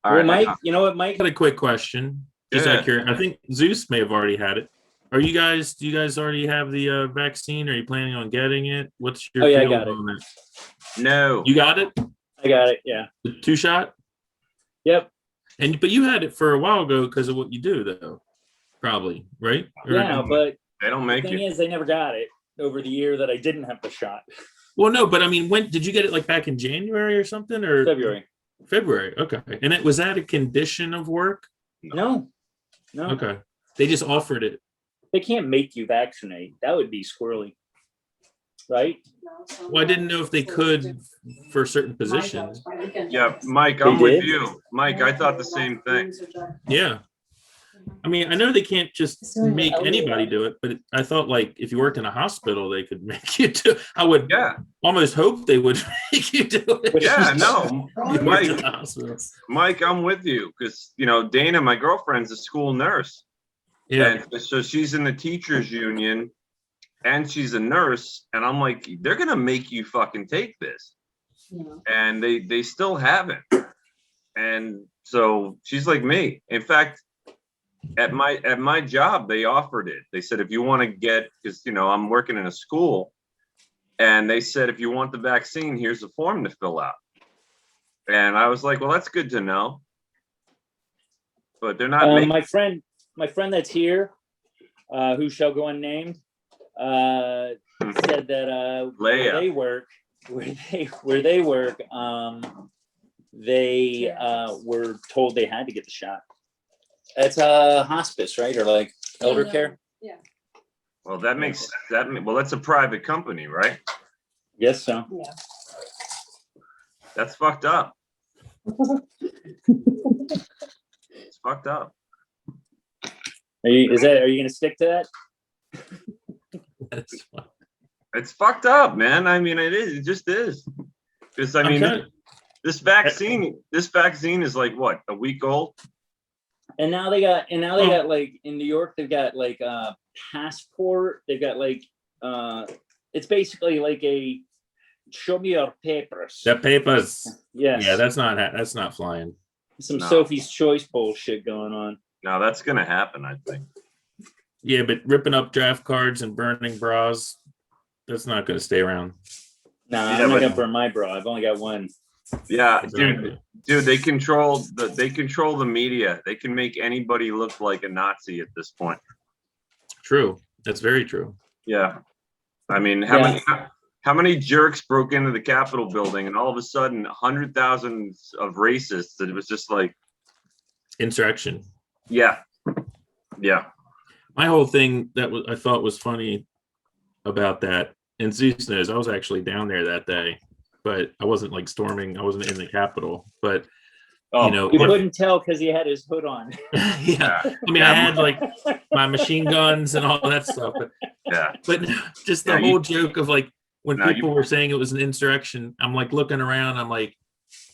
All Well, right, Mike, you know what, Mike? I got a quick question. Just out of curiosity, I think Zeus may have already had it. Do you guys already have the vaccine? Are you planning on getting it? What's your I feel got it. on that? No. You got it? I got it. Yeah. The 2-shot? Yep. But you had it for a while ago because of what you do, though. Probably, right? Yeah, but they don't the make thing it. is, they never got it over the year that I didn't have the shot. Well, no, but I mean, when did you get it? Like back in January or something, or February? Okay. And was that a condition of work? No. Okay. They just offered it. They can't make you vaccinate. That would be squirrely, right? Well, I didn't know if they could for certain positions. Yeah, Mike, I'm with you. Mike, I thought the same thing. Yeah. I mean, I know they can't just make anybody do it, but I thought like if you worked in a hospital, they could make you do it. I would almost hope they would make you do it. Yeah, no. Mike, I'm with you because, Dana, my girlfriend's a school nurse. Yeah. And so she's in the teachers union and she's a nurse. And I'm like, they're going to make you fucking take this. Yeah. And they still haven't. And so she's like me. In fact, at my job, they offered it. They said, if you want to get, because, I'm working in a school, and they said, if you want the vaccine, here's a form to fill out. And I was like, well, that's good to know. But they're not making... My friend that's here, who shall go unnamed, said that where they work, they were told they had to get the shot. That's hospice, right? Or like elder care? Yeah. Well, that's a private company, right? Yes, so. Yeah. That's fucked up. It's fucked up. Are you going to stick to that? It's fucked up, man. I mean, it is. It just is. Because I mean, this vaccine is like what, a week old? And now they got like in New York, they've got like a passport. They've got like it's basically like a show me your papers. The papers. Yes. Yeah, that's not flying. Some Sophie's Choice bullshit going on. No, that's gonna happen, I think. Yeah, but ripping up draft cards and burning bras, that's not gonna stay around. No, I'm not gonna burn my bra. I've only got one. Yeah, dude, they control the media. They can make anybody look like a Nazi at this point. True. That's very true. Yeah. I mean, how many jerks broke into the Capitol building and all of a sudden 100,000 of racists, and it was just like insurrection. Yeah. Yeah. My whole thing I thought was funny about that, and Zeus knows I was actually down there that day, but I wasn't like storming. I wasn't in the Capitol, but you couldn't tell because he had his hood on. Yeah, I mean, I had like my machine guns and all that stuff, but just the whole joke of like when people were saying it was an insurrection, I'm like looking around, I'm like,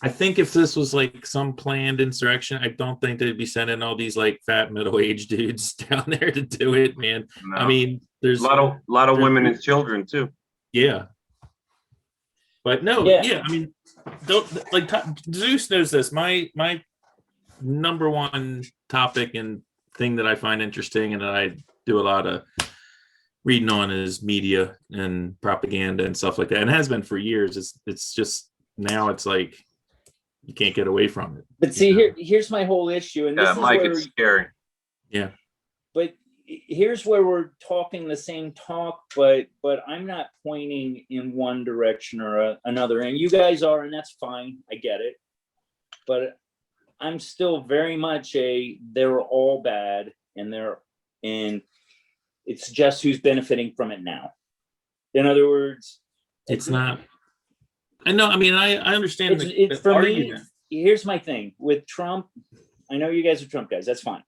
I think if this was like some planned insurrection, I don't think they'd be sending all these like fat middle-aged dudes down there to do it, man. No. I mean, there's a lot of women and children too. Yeah. But no, I mean, Zeus knows this. My number one topic and thing that I find interesting and that I do a lot of reading on is media and propaganda and stuff like that. And it has been for years. It's just now it's like you can't get away from it. But see, here's my whole issue, and this is Mike, where it's scary. Yeah. But here's where we're talking the same talk, but I'm not pointing in one direction or another, and you guys are, and that's fine. I get it, but I'm still very much they're all bad, and it's just who's benefiting from it now. In other words, it's not. I know. I mean, I understand. It's for argument. Me. Here's my thing with Trump. I know you guys are Trump guys. That's fine.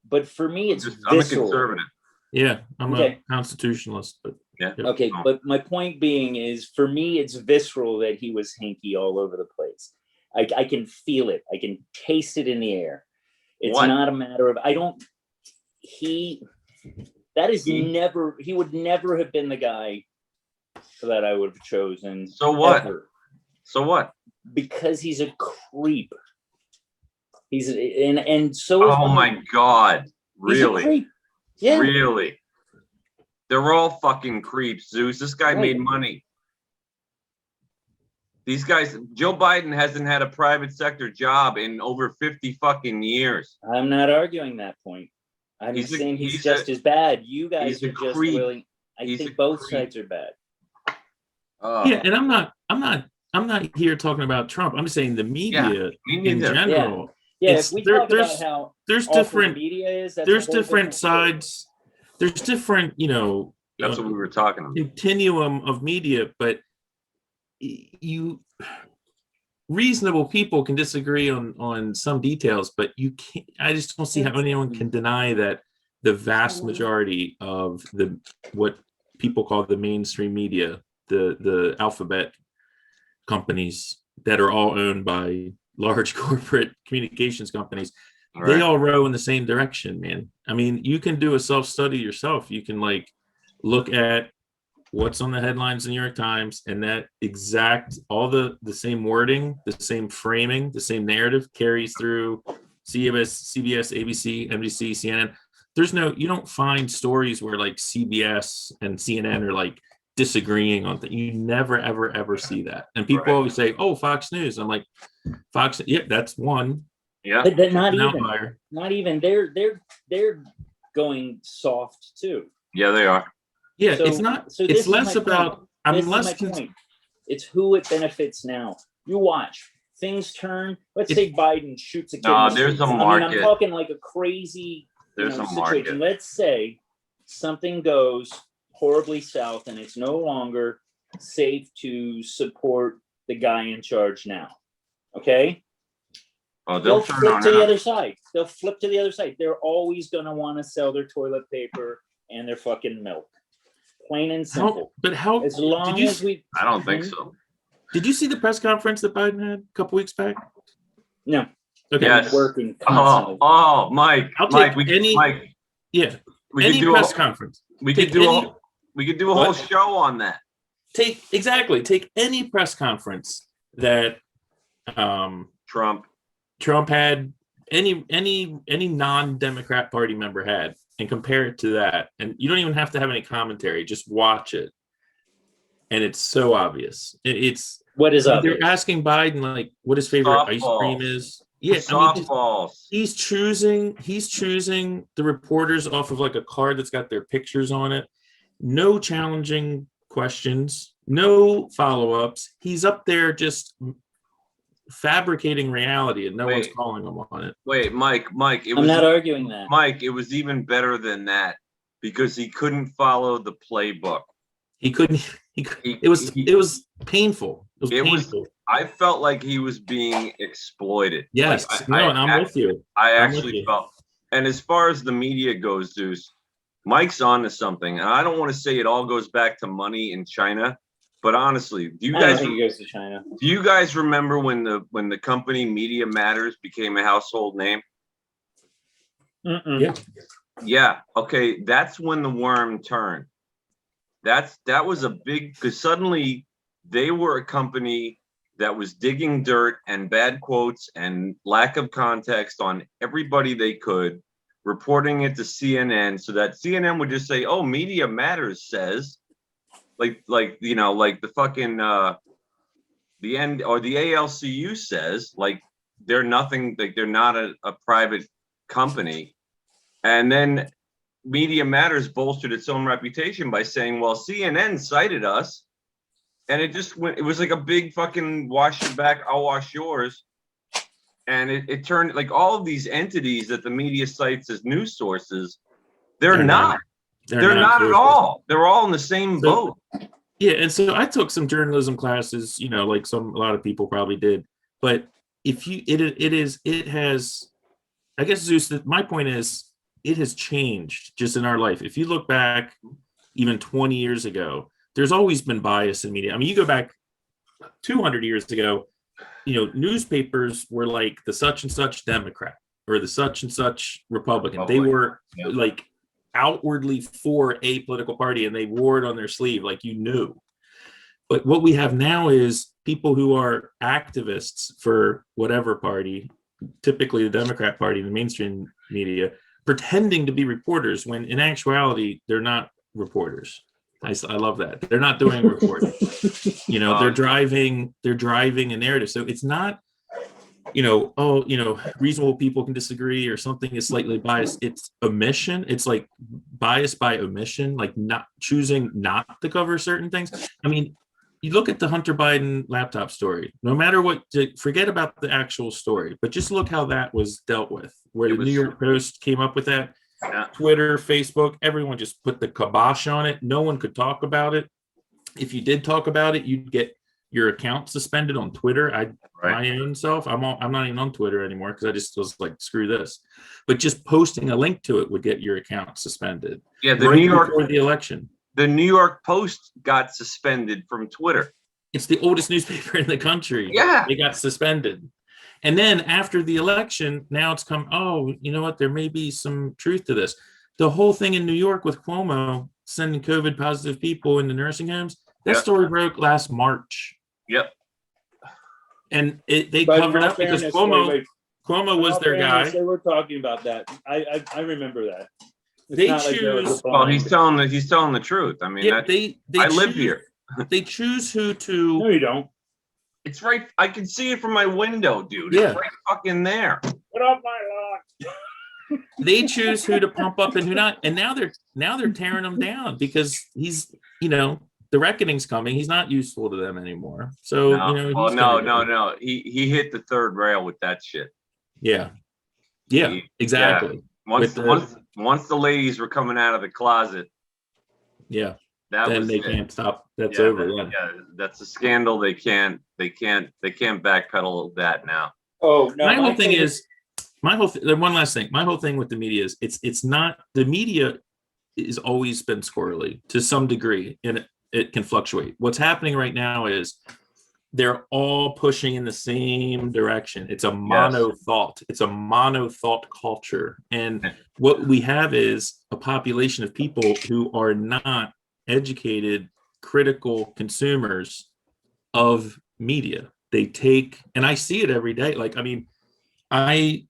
But for me, it's I'm a conservative. Yeah, I'm a constitutionalist. But yeah. Okay, but my point being is, for me, it's visceral that he was hanky all over the place. I can feel it. I can taste it in the air. It's not a matter of he would never have been the guy that I would have chosen. So what? Ever. So what? Because he's a creep. He's and so is Oh my God. He's a Really? creep. Yeah. Really? They're all fucking creeps, Zeus. This guy Right. made money. These guys, Joe Biden hasn't had a private sector job in over 50 fucking years. I'm not arguing that point. I'm saying he's just as bad. You guys are just willing. I think both sides are bad. Yeah, and I'm not here talking about Trump. I'm saying the media in general. Yeah, if we talk about how there's different the media is, there's different sides. There's different, that's what we were talking about. Continuum of media, but reasonable people can disagree on some details, but you can't. I just don't see how anyone can deny that the vast majority of what people call the mainstream media, the alphabet companies that are all owned by large corporate communications companies, Right. They all row in the same direction, man. I mean, you can do a self-study yourself. You can look at what's on the headlines in the New York Times, and that exact, all the same wording, the same framing, the same narrative carries through CBS, ABC, NBC, CNN. You don't find stories where CBS and CNN are disagreeing on things. You never, ever see that. And people always say, "Oh, Fox News." I'm like, Fox, yeah, that's one. Yeah, but not even. They're going soft too. Yeah, they are. Yeah, it's not. So it's less about. Point. It's who it benefits now. You watch things turn. Let's say Biden shoots a kid. No, there's a market. I'm talking like a crazy situation. Market. Let's say something goes horribly south, and it's no longer safe to support the guy in charge now. Okay. Oh, they'll flip to the other side. They'll flip to the other side. They're always going to want to sell their toilet paper and their fucking milk. Plain and simple. As long as we... I don't think so. Did you see the press conference that Biden had a couple weeks back? No. Okay. Yes. Working constantly. Mike. Mike. Yeah. Any press conference. We could do a whole show on that. Take any press conference that Trump had, any non-Democrat Party member had, and compare it to that. And you don't even have to have any commentary. Just watch it. And it's so obvious. It's what is obvious? They're asking Biden what his favorite ice cream is. Yeah, softballs. He's choosing the reporters off of a card that's got their pictures on it. No challenging questions, no follow-ups. He's up there just fabricating reality, and no one's calling him on it. Wait, Mike, I'm not arguing that. Mike, it was even better than that because he couldn't follow the playbook. He couldn't. It was painful. It was painful. I felt like he was being exploited. Yes, I'm with you. I actually felt. And as far as the media goes, Zeus, Mike's on to something. And I don't want to say it all goes back to money in China, but honestly, do you guys remember when the company Media Matters became a household name? Mm-mm. Yeah. Okay. That's when the worm turned. That was a big, because suddenly they were a company that was digging dirt and bad quotes and lack of context on everybody they could, reporting it to CNN so that CNN would just say, "Oh, Media Matters says," like the fucking the end, or the ALCU says, they're nothing, they're not a private company. And then Media Matters bolstered its own reputation by saying, "Well, CNN cited us," and it just went. It was like a big fucking wash your back, I'll wash yours. And it turned all of these entities that the media cites as news sources, they're not at all. They're all in the same boat. Yeah, and so I took some journalism classes, a lot of people probably did. But if you, it has, I guess, Zeus, my point is, it has changed just in our life. If you look back even 20 years ago, there's always been bias in media. I mean, you go back 200 years ago, newspapers were like the such and such Democrat or the such and such Republican. They were outwardly for a political party, and they wore it on their sleeve, But what we have now is people who are activists for whatever party typically the Democrat Party and the mainstream media, pretending to be reporters when in actuality they're not reporters. I love that. They're not doing reporting. They're driving a narrative. So it's not, reasonable people can disagree or something is slightly biased. It's omission. It's like bias by omission, like not choosing not to cover certain things. I mean, you look at the Hunter Biden laptop story, no matter what, forget about the actual story, but just look how that was dealt with, where the New York Post came up with that. Yeah. Twitter, Facebook, everyone just put the kibosh on it. No one could talk about it. If you did talk about it, you'd get your account suspended on Twitter. My own self, I'm not even on Twitter anymore because I just was like, screw this. But just posting a link to it would get your account suspended. Yeah, the New York Post got suspended from Twitter. It's the oldest newspaper in the country. Yeah, they got suspended. And then after the election, now it's come, you know what? There may be some truth to this. The whole thing in New York with Cuomo sending COVID positive people into nursing homes, that story broke last March. Yep. And they covered up because Cuomo was their guy. They were talking about that. I remember that. They choose. He's telling the truth. I mean, I live here. They choose who to. No, you don't. It's right. I can see it from my window, dude. Yeah. It's right fucking there. Get off my lawn. They choose who to pump up and who not, and now they're tearing him down because he's, the reckoning's coming. He's not useful to them anymore. So no. He hit the third rail with that shit. Yeah, exactly. Yeah. Once the ladies were coming out of the closet. Yeah. Then they can't stop. That's over. Yeah, that's a scandal. They can't backpedal that now. Oh no! My whole thing is one last thing. My whole thing with the media is it's not, the media has always been squirrely to some degree, and it can fluctuate. What's happening right now is they're all pushing in the same direction. It's a mono-thought. It's a mono-thought culture, and what we have is a population of people who are not educated, critical consumers of media. They take, and I see it every day. Like, I mean, I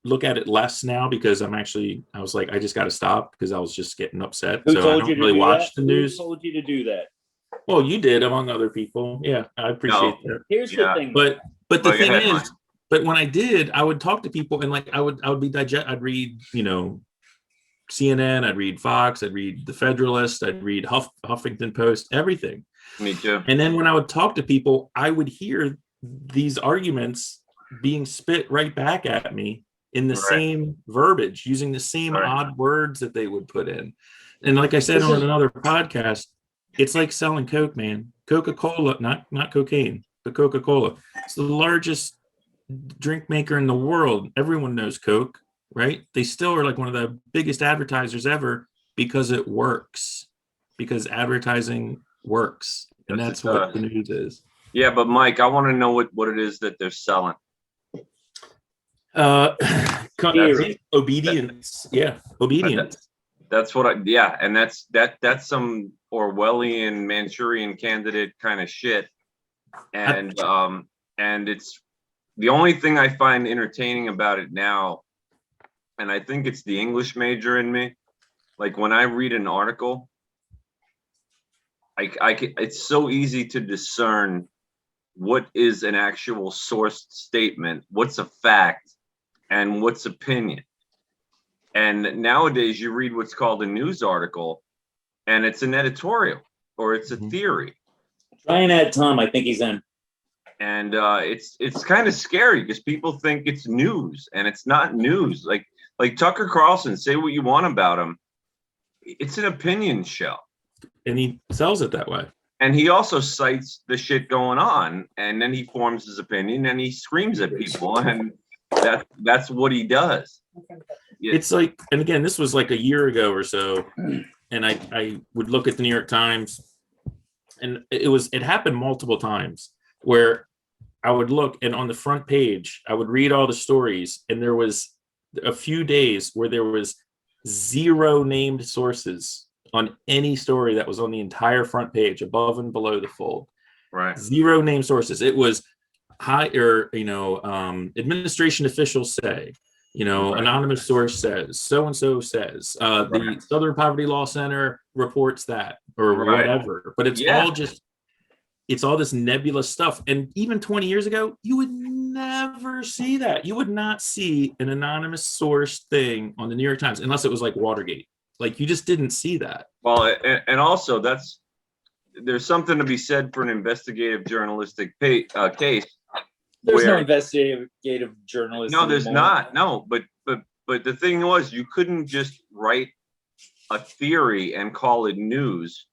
look at it less now because I was like, I just got to stop because I was just getting upset. Who so told I don't you to really do watch that? the news. Who told you to do that? Well, you did, among other people. Yeah, I appreciate that. Here's the thing. But the thing is, but when I did, I would talk to people and like I would be I'd read, CNN, I'd read Fox, I'd read The Federalist, I'd read Huffington Post, everything. Me too. And then when I would talk to people, I would hear these arguments being spit right back at me in the same verbiage, using the same odd words that they would put in. And like I said on another podcast, it's like selling Coke, man. Coca-Cola, not cocaine, but Coca-Cola. It's the largest drink maker in the world. Everyone knows Coke. Right? They still are like one of the biggest advertisers ever because it works, because advertising works. And that's what the news is. Yeah, but Mike, I want to know what it is that they're selling. Obedience. Yeah, obedience. That's what and that's some Orwellian Manchurian Candidate kind of shit. And it's the only thing I find entertaining about it now. And I think it's the English major in me. Like when I read an article, it's so easy to discern what is an actual sourced statement, what's a fact, and what's opinion. And nowadays you read what's called a news article, and it's an editorial or it's a theory. Try and add Tom. I think he's in. And it's kind of scary because people think it's news, and it's not news. Like Tucker Carlson, say what you want about him. It's an opinion show. And he sells it that way. And he also cites the shit going on, and then he forms his opinion and he screams at people, and that's what he does. It's like, and again, this was like a year ago or so, and I would look at the New York Times, and it happened multiple times where I would look, and on the front page, I would read all the stories, and there was a few days where there was 0 named sources on any story that was on the entire front page, above and below the fold. Right. 0 named sources. It was administration officials say, anonymous source says, so-and-so says, the Southern Poverty Law Center reports that, or whatever. But it's all this nebulous stuff. And even 20 years ago, you would never see that. You would not see an anonymous source thing on the New York Times unless it was like Watergate. Like, you just didn't see that. Well, and also there's something to be said for an investigative journalistic case. There's no investigative journalism. No, there's not. No, but the thing was, you couldn't just write a theory and call it news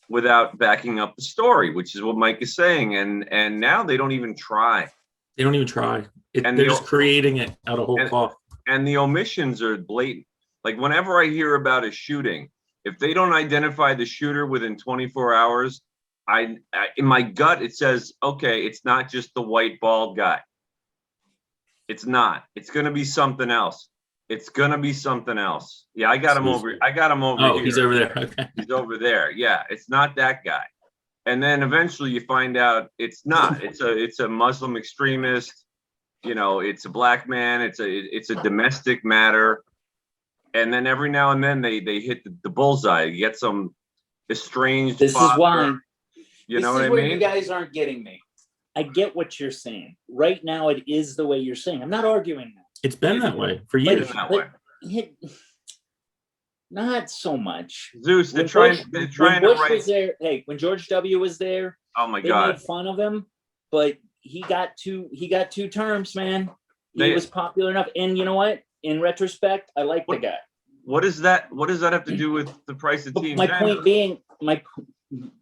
without backing up the story, which is what Mike is saying. And now they don't even try. They don't even try. They're just creating it out of whole cloth. And the omissions are blatant. Like, whenever I hear about a shooting, if they don't identify the shooter within 24 hours, I in my gut, it says, okay, it's not just the white bald guy. It's not. It's going to be something else. It's going to be something else. Yeah, I got him over here. Oh, he's over there. Okay. He's over there. Yeah, it's not that guy. And then eventually you find out it's not. It's a Muslim extremist. It's a black man. It's a domestic matter. And then every now and then they hit the bullseye. You get some estranged. This father. Is why. You know what I mean? mean? You guys aren't getting me. I get what you're saying. Right now, it is the way you're saying. I'm not arguing that. It's been that way for years. Not so much. Zeus, they're trying to write. Was there, when George W. was there, oh my God, they made fun of him, but he got two terms, man. He was popular enough, and you know what? In retrospect, I like the guy. What does that have to do with the price of tea? My point being,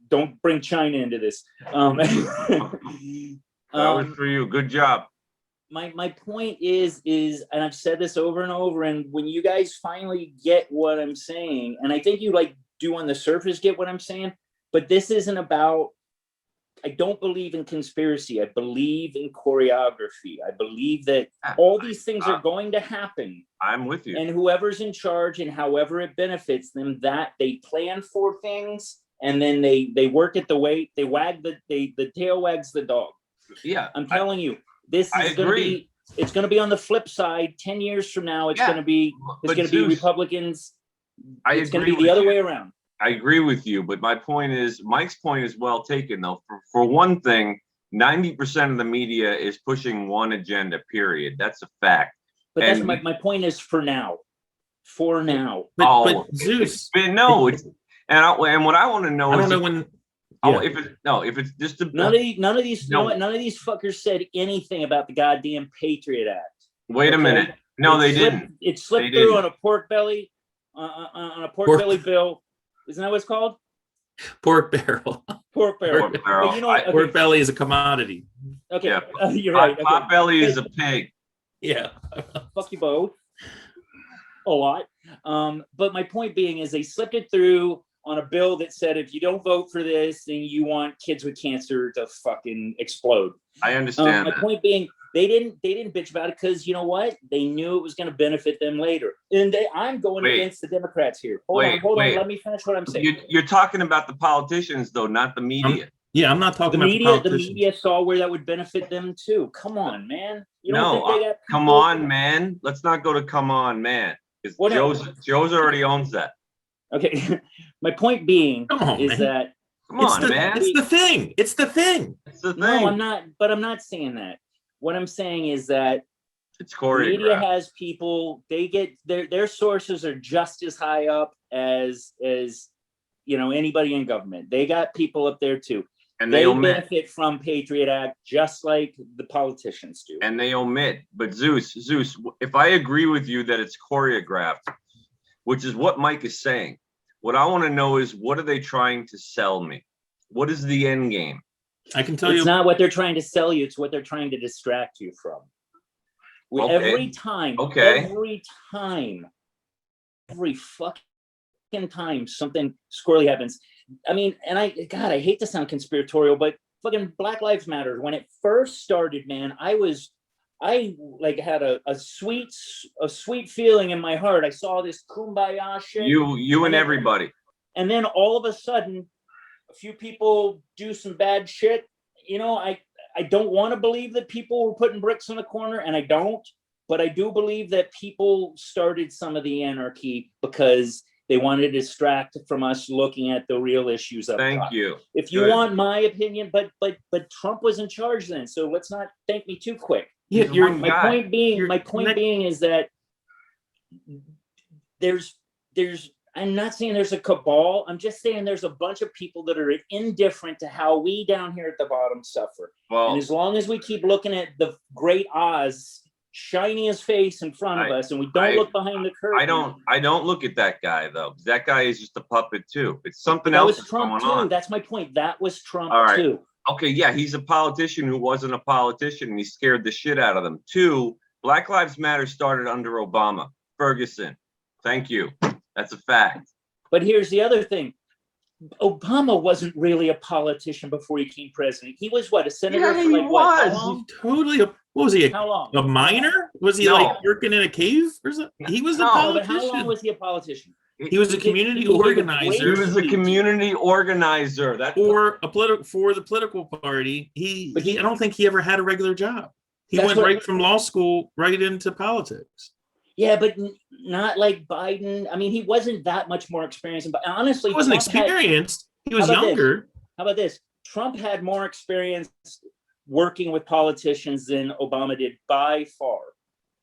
don't bring China into this. That was for you. Good job. My point is, and I've said this over and over, and when you guys finally get what I'm saying, and I think you do on the surface get what I'm saying, but this isn't about, I don't believe in conspiracy. I believe in choreography. I believe that all these things are going to happen. I'm with you. And whoever's in charge and however it benefits them, that they plan for things and then they work it the way they wag the tail wags the dog. Yeah. I'm telling you, this is going to be, it's going to be on the flip side. 10 years from now, it's going to be Republicans. It's going to be the other way around. I agree with you, but Mike's point is well taken, though. For one thing, 90% of the media is pushing one agenda, period. That's a fact. But that's my point is for now. For now. But Zeus. And what I want to know is if it's just none of these fuckers said anything about the goddamn Patriot Act. Wait a minute. No, they didn't. It slipped through on a pork belly, on a pork belly bill. Isn't that what it's called? Pork barrel. Pork barrel. But pork belly is a commodity. Okay, yeah. You're right. Pot belly is a pig. Yeah. Fuck you both. A lot. But my point being is they slipped it through on a bill that said if you don't vote for this, then you want kids with cancer to fucking explode. I understand. My point being, they didn't bitch about it because you know what? They knew it was going to benefit them later. And I'm going against the Democrats here. Hold on. Let me finish what I'm saying. You're talking about the politicians, though, not the media. I'm not talking about the politicians. The media saw where that would benefit them too. Come on, man. Come on, man. Let's not go to come on, man. Because Joe's already owns that. Okay. My point being is that it's the thing. It's the thing. No, I'm not. But I'm not saying that. What I'm saying is that it's choreographed. Media has people. They get their sources are just as high up as anybody in government. They got people up there too, and they benefit from Patriot Act just like the politicians do. And they omit. But Zeus, if I agree with you that it's choreographed, which is what Mike is saying, what I want to know is what are they trying to sell me? What is the end game? I can tell you. It's not what they're trying to sell you. It's what they're trying to distract you from. Every fucking time something squirrely happens. I mean, and I hate to sound conspiratorial, but fucking Black Lives Matter. When it first started, man, I had a sweet feeling in my heart. I saw this kumbaya shit. You and everybody. And then all of a sudden, a few people do some bad shit. I I don't want to believe that people were putting bricks in the corner, and I don't, but I do believe that people started some of the anarchy because they wanted to distract from us looking at the real issues up Thank top. you. If you want my opinion, but Trump was in charge then, so let's not thank me too quick. Yeah, My point being is that there's I'm not saying there's a cabal. I'm just saying there's a bunch of people that are indifferent to how we down here at the bottom suffer. Well, and as long as we keep looking at the great Oz shining his face in front of us, and we don't look behind the curtain. I don't look at that guy though. That guy is just a puppet too. It's something that else was Trump going too. on. That's my point. That was Trump All right. too. Okay, yeah, he's a politician who wasn't a politician, and he scared the shit out of them. 2, Black Lives Matter started under Obama. Ferguson. Thank you. That's a fact. But here's the other thing. Obama wasn't really a politician before he became president. He was what, a senator? Yeah, for like he what? was. How long? Totally. What was he? How long? A miner? Was he No. like working in a cave or something? He was a No, But politician. how long was he a politician? He was a community he did organizer. He was a community organizer. That's for the political party. I don't think he ever had a regular job. He went right from law school right into politics. Yeah, but not like Biden. I mean, he wasn't that much more experienced. But honestly, He wasn't Trump experienced. He was How about younger. How about this? Trump had more experience working with politicians than Obama did by far.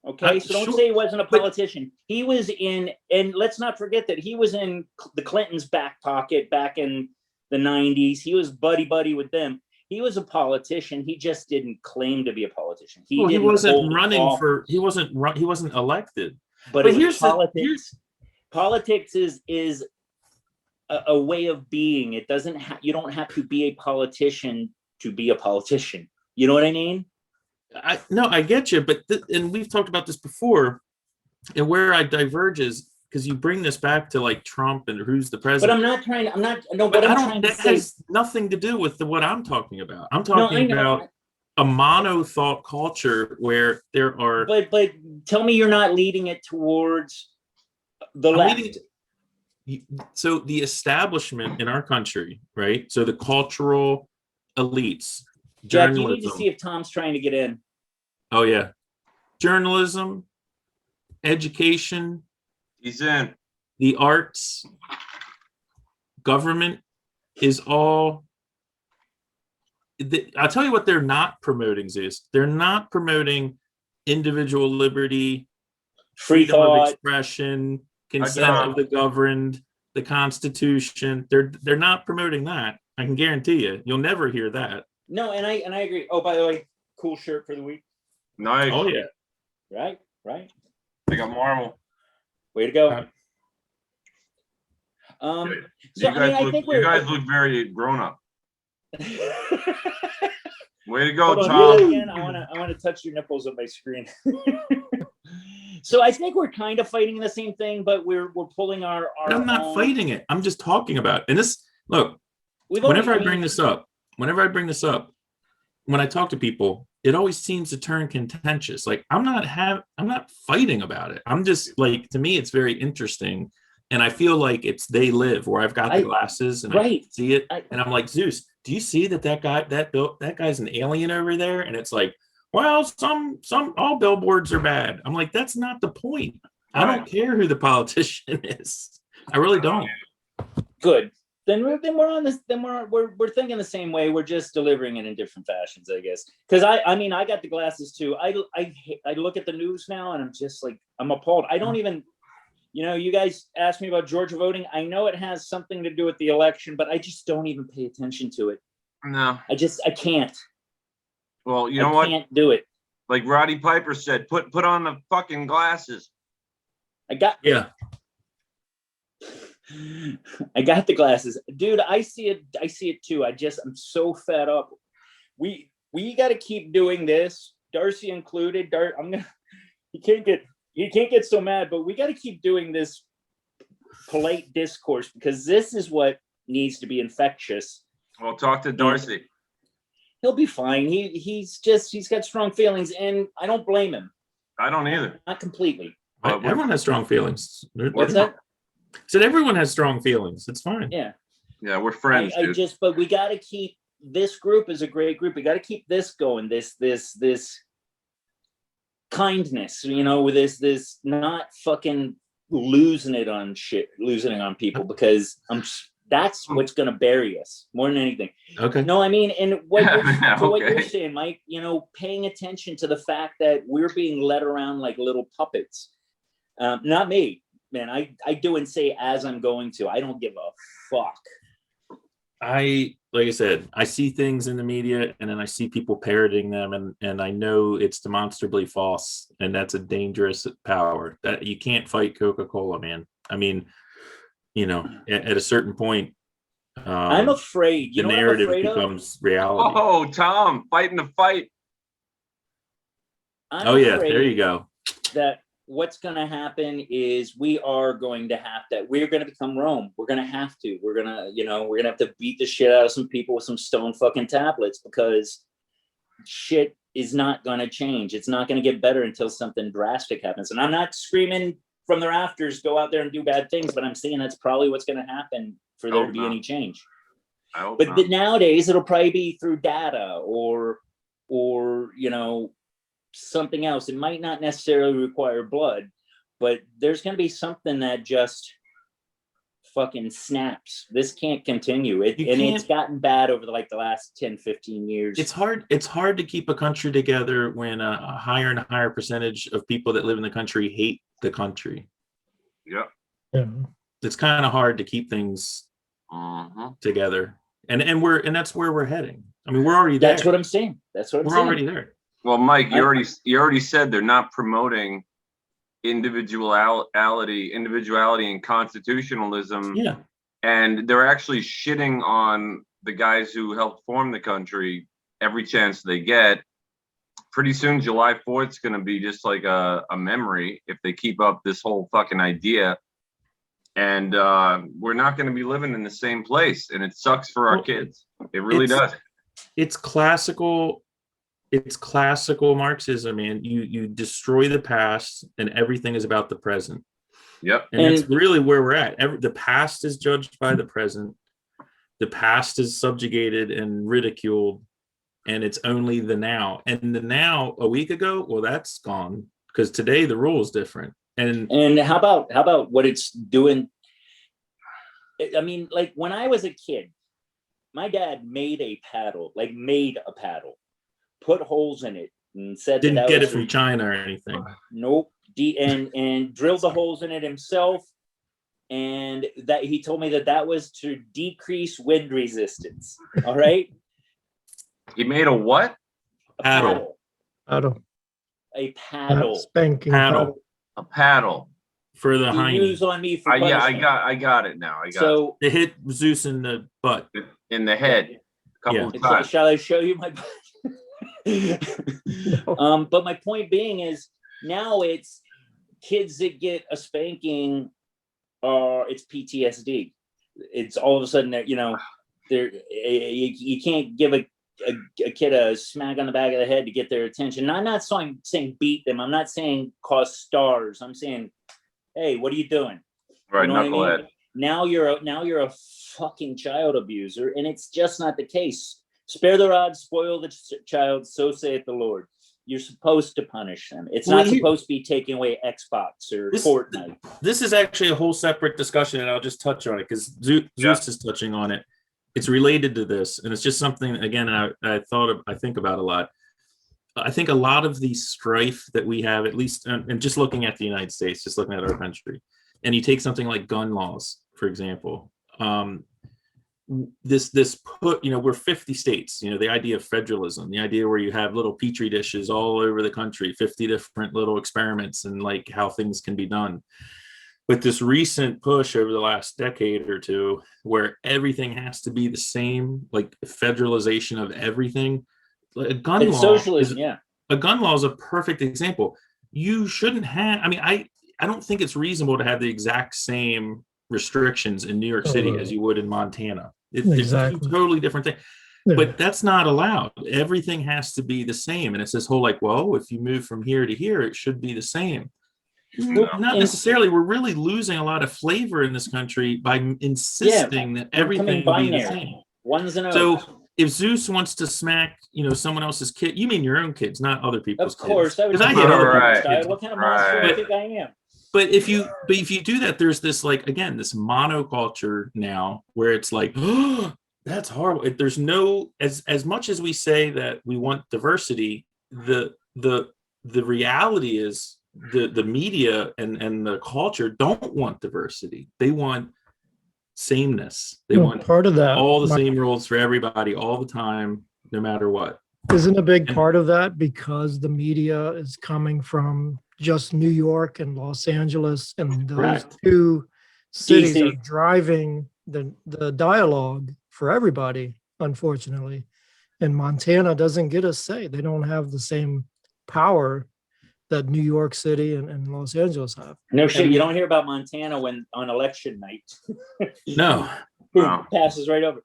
Okay, so don't Sure. say he wasn't a politician. He was in, and let's not forget that he was in the Clintons' back pocket back in the 90s. He was buddy with them. He was a politician. He just didn't claim to be a politician. He wasn't running for. He wasn't elected. But But it was here's politics. Politics is a way of being. It doesn't. You don't have to be a politician to be a politician. You know what I mean? I get you, but and we've talked about this before, and where I diverge is because you bring this back to like Trump and who's the president. But I'm not trying to. I'm not. No, But what I I'm don't. trying to That say. has nothing to do with what I'm talking about. I'm No, I talking know. about a mono thought culture where there are. But tell me you're not leading it towards the I'm left. leading so the establishment in our country, right? So the cultural elites, Jack, journalism. you need to see if Tom's trying to get in. Oh yeah, journalism, education, he's in. the arts, government is all. I'll tell you what they're not promoting, Zeus. They're not promoting individual liberty, Free freedom of thought. expression, consent of the governed, the Constitution. They're not promoting that. I can guarantee you. You'll never hear that. No, and I agree. Oh, by the way, cool shirt for the week. Nice. Oh yeah. Right. They got Marvel. Way to go. You So I think you guys look very grown up. Way to go, Hold on, Tom. do that again. I want to touch your nipples on my screen. So I think we're kind of fighting the same thing, but we're pulling our I'm not own. fighting it. I'm just talking about it. And this look, We've whenever already- I bring this up, when I talk to people, it always seems to turn contentious. Like I'm not fighting about it. I'm just like, to me, it's very interesting. And I feel like it's they live where I've got the glasses and I see it. And I'm like, Zeus, do you see that guy's an alien over there? And it's like, well, all billboards are bad. I'm like, that's not the point. I don't care who the politician is. I really don't. Good. Then we're on this. Then we're thinking the same way. We're just delivering it in different fashions, I guess. Because I mean, I got the glasses too. I look at the news now and I'm just like, I'm appalled. I don't even. You guys asked me about Georgia voting. I know it has something to do with the election, but I just don't even pay attention to it. No. I can't. Well, you know what? I can't do it. Like Roddy Piper said, put on the fucking glasses. I got the glasses. Dude, I see it too. I'm so fed up. We got to keep doing this. Darcy included. He can't get so mad, but we got to keep doing this polite discourse because this is what needs to be infectious. Well, talk to Darcy. He'll be fine. He's got strong feelings, and I don't blame him. I don't either. Not completely. Everyone has strong feelings. What's that? Said everyone has strong feelings. It's fine. Yeah. Yeah, we're friends. But we got to keep this group is a great group. We got to keep this going. This kindness, with this not fucking losing it on people, because that's what's going to bury us more than anything. Okay. No, I mean, and what Okay. you're saying, Mike, paying attention to the fact that we're being led around like little puppets. Not me, man. I do and say as I'm going to. I don't give a fuck. Like I said, I see things in the media and then I see people parroting them, and I know it's demonstrably false, and that's a dangerous power. That you can't fight Coca-Cola, man. I mean, at a certain point, I'm afraid. The narrative becomes reality. Oh, Tom, fighting the fight. I'm afraid there you go. That what's going to happen is we're going to become Rome. We're going to have to. We're going to have to beat the shit out of some people with some stone fucking tablets, because shit is not going to change. It's not going to get better until something drastic happens. And I'm not screaming from the rafters, go out there and do bad things, but I'm saying that's probably what's going to happen for there to be any change. But nowadays it'll probably be through data or something else. It might not necessarily require blood, but there's going to be something that just fucking snaps. This can't continue. It's gotten bad over the last 10, 15 years. It's hard to keep a country together when a higher and higher percentage of people that live in the country hate the country. Yeah. It's kind of hard to keep things together. And that's where we're heading. I mean, we're already there. That's what I'm saying. We're already there. Well, Mike, you already said they're not promoting individuality and constitutionalism. Yeah. And they're actually shitting on the guys who helped form the country every chance they get. Pretty soon, July 4th is going to be just like a memory if they keep up this whole fucking idea. And we're not going to be living in the same place. And it sucks for our kids. It really does. It's classical Marxism, man. You destroy the past and everything is about the present. Yep. And it's really where we're at. The past is judged by the present. The past is subjugated and ridiculed, and it's only the now. And the now a week ago, well, that's gone, because today the rule is different. And how about what it's doing? I mean, like when I was a kid, my dad made a paddle, put holes in it, and said didn't get it from China or anything. Nope. And drilled the holes in it himself, and that he told me that was to decrease wind resistance. All right. He made a what? A paddle. A paddle. Spanking paddle. A paddle. For the use on me for yeah, I got it now. So it hit Zeus in the butt. In the head. A couple of times. Shall I show you my butt? But my point being is, now it's kids that get a spanking, it's PTSD. It's all of a sudden that you can't give a kid a smack on the back of the head to get their attention. I'm not saying beat them. I'm not saying cause stars. I'm saying, hey, what are you doing? Right, you know knucklehead. I mean? Now you're a fucking child abuser, and it's just not the case. Spare the rod, spoil the child, so saith the Lord. You're supposed to punish them. It's not supposed to be taking away Xbox or Fortnite. This is actually a whole separate discussion, and I'll just touch on it because Zeus is touching on it. It's related to this, and it's just something, again, I think about a lot. I think a lot of the strife that we have, at least, and just looking at the United States, just looking at our country, and you take something like gun laws, for example. We're 50 states, the idea of federalism, the idea where you have little petri dishes all over the country, 50 different little experiments and like how things can be done. With this recent push over the last decade or two, where everything has to be the same, like federalization of everything, a gun law is a perfect example. You shouldn't have, I don't think it's reasonable to have the exact same restrictions in New York City as you would in Montana. It's a totally different thing. Yeah. But that's not allowed. Everything has to be the same. And it's this whole if you move from here to here, it should be the same. Well, not necessarily. We're really losing a lot of flavor in this country by insisting that everything be the same. Ones and O's. So if Zeus wants to smack, someone else's kid, you mean your own kids, not other people's Of course, kids. I would. 'Cause I hit other people's kids. What kind of monster do you Right. think I am? But if you do that, there's this again, this monoculture now where it's like, oh, that's horrible. There's no, as much as we say that we want diversity, the reality is the media and the culture don't want diversity. They want sameness. They want part of that. all the same rules for everybody all the time, no matter what. Isn't a big part of that because the media is coming from just New York and Los Angeles, and those Correct. two cities DC. are driving the dialogue for everybody, unfortunately. And Montana doesn't get a say. They don't have the same power that New York City and Los Angeles have. No shit, you don't hear about Montana when on election night. No. Wow. Passes right over.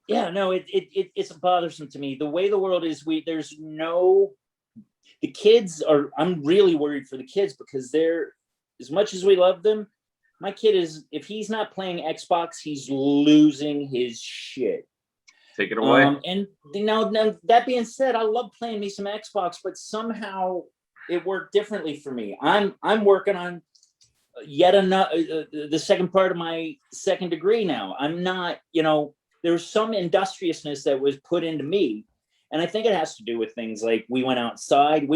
Yeah, no, it's bothersome to me. The way the world is, there's no, the kids are, I'm really worried for the kids because they're, as much as we love them, my kid is, if he's not playing Xbox, he's losing his shit. Take it away. And now that being said, I love playing me some Xbox, but somehow it worked differently for me. I'm working on yet another the second part of my second degree now. I'm not, there's some industriousness that was put into me, and I think it has to do with things like we went outside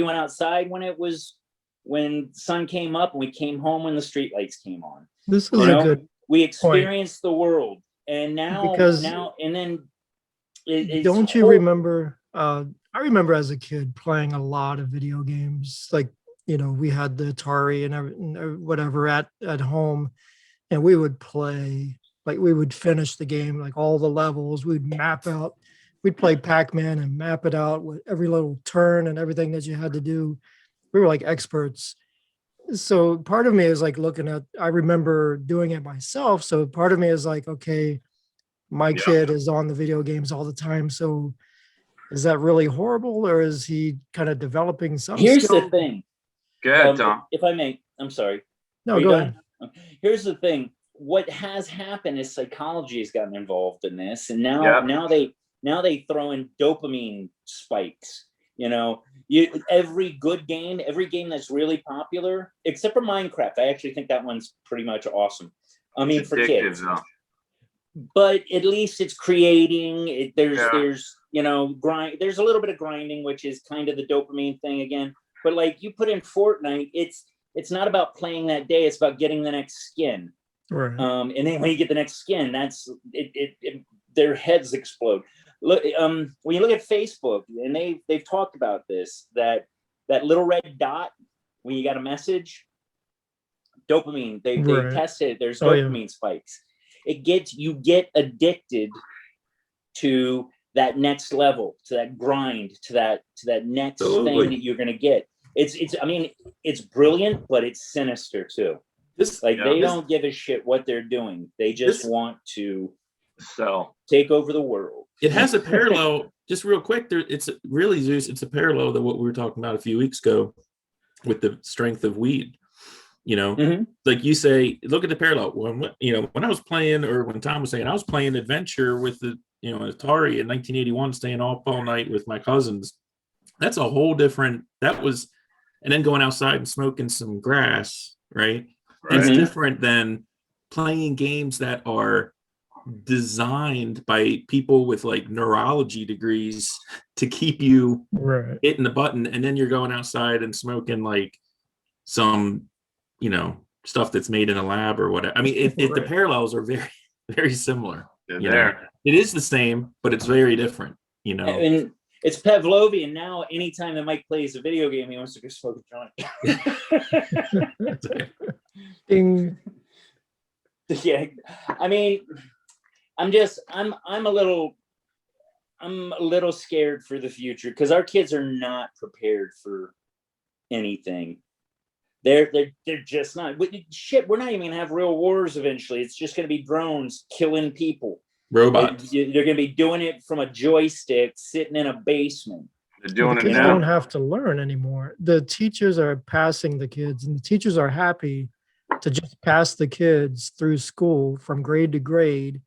when sun came up, and we came home when the street lights came on. This is a good. We experienced the world, and now and then. Don't you remember? I remember as a kid playing a lot of video games. Like, we had the Atari and whatever at home, and we would play. Like, we would finish the game, like all the levels. We'd map out. We'd play Pac-Man and map it out with every little turn and everything that you had to do. We were like experts. So part of me is like looking at. I remember doing it myself. So part of me is like, okay. My kid is on the video games all the time. So is that really horrible, or is he kind of developing something? Here's the thing. Go ahead, Tom. If I may, I'm sorry. No, go ahead. Here's the thing. What has happened is psychology has gotten involved in this, and now they throw in dopamine spikes. Every game that's really popular, except for Minecraft. I actually think that one's pretty much awesome. I mean, for kids. Though. But at least it's creating. There's grind. There's a little bit of grinding, which is kind of the dopamine thing again. But like you put in Fortnite, it's not about playing that day. It's about getting the next skin. Right. And then when you get the next skin, that's it. Their heads explode. Look, when you look at Facebook, and they've talked about this, that little red dot when you got a message, dopamine. They tested it. There's dopamine spikes. You get addicted to that next level, to that grind, to that next thing that you're going to get. It's brilliant, but it's sinister too. They don't give a shit what they're doing. They just want to take over the world. It has a parallel, just real quick. It's really, Zeus. It's a parallel to what we were talking about a few weeks ago with the strength of weed. Like you say, look at the parallel. When I was playing, or when Tom was saying, I was playing Adventure with the Atari in 1981, staying up all night with my cousins. That's a whole different. And then going outside and smoking some grass, right? It's different than playing games that are designed by people with like neurology degrees to keep you hitting the button, and then you're going outside and smoking like some stuff that's made in a lab or whatever. I mean, the parallels are very, very similar. It is the same, but it's very different. And it's Pavlovian now. Anytime that Mike plays a video game, he wants to go smoke a joint. Ding. Yeah, I mean, I'm a little scared for the future because our kids are not prepared for anything. They're just not. Shit, we're not even gonna have real wars eventually. It's just gonna be drones killing people. Robots. They're gonna be doing it from a joystick, sitting in a basement. They're doing it kids now. Don't have to learn anymore. The teachers are passing the kids, and the teachers are happy to just pass the kids through school from grade to grade,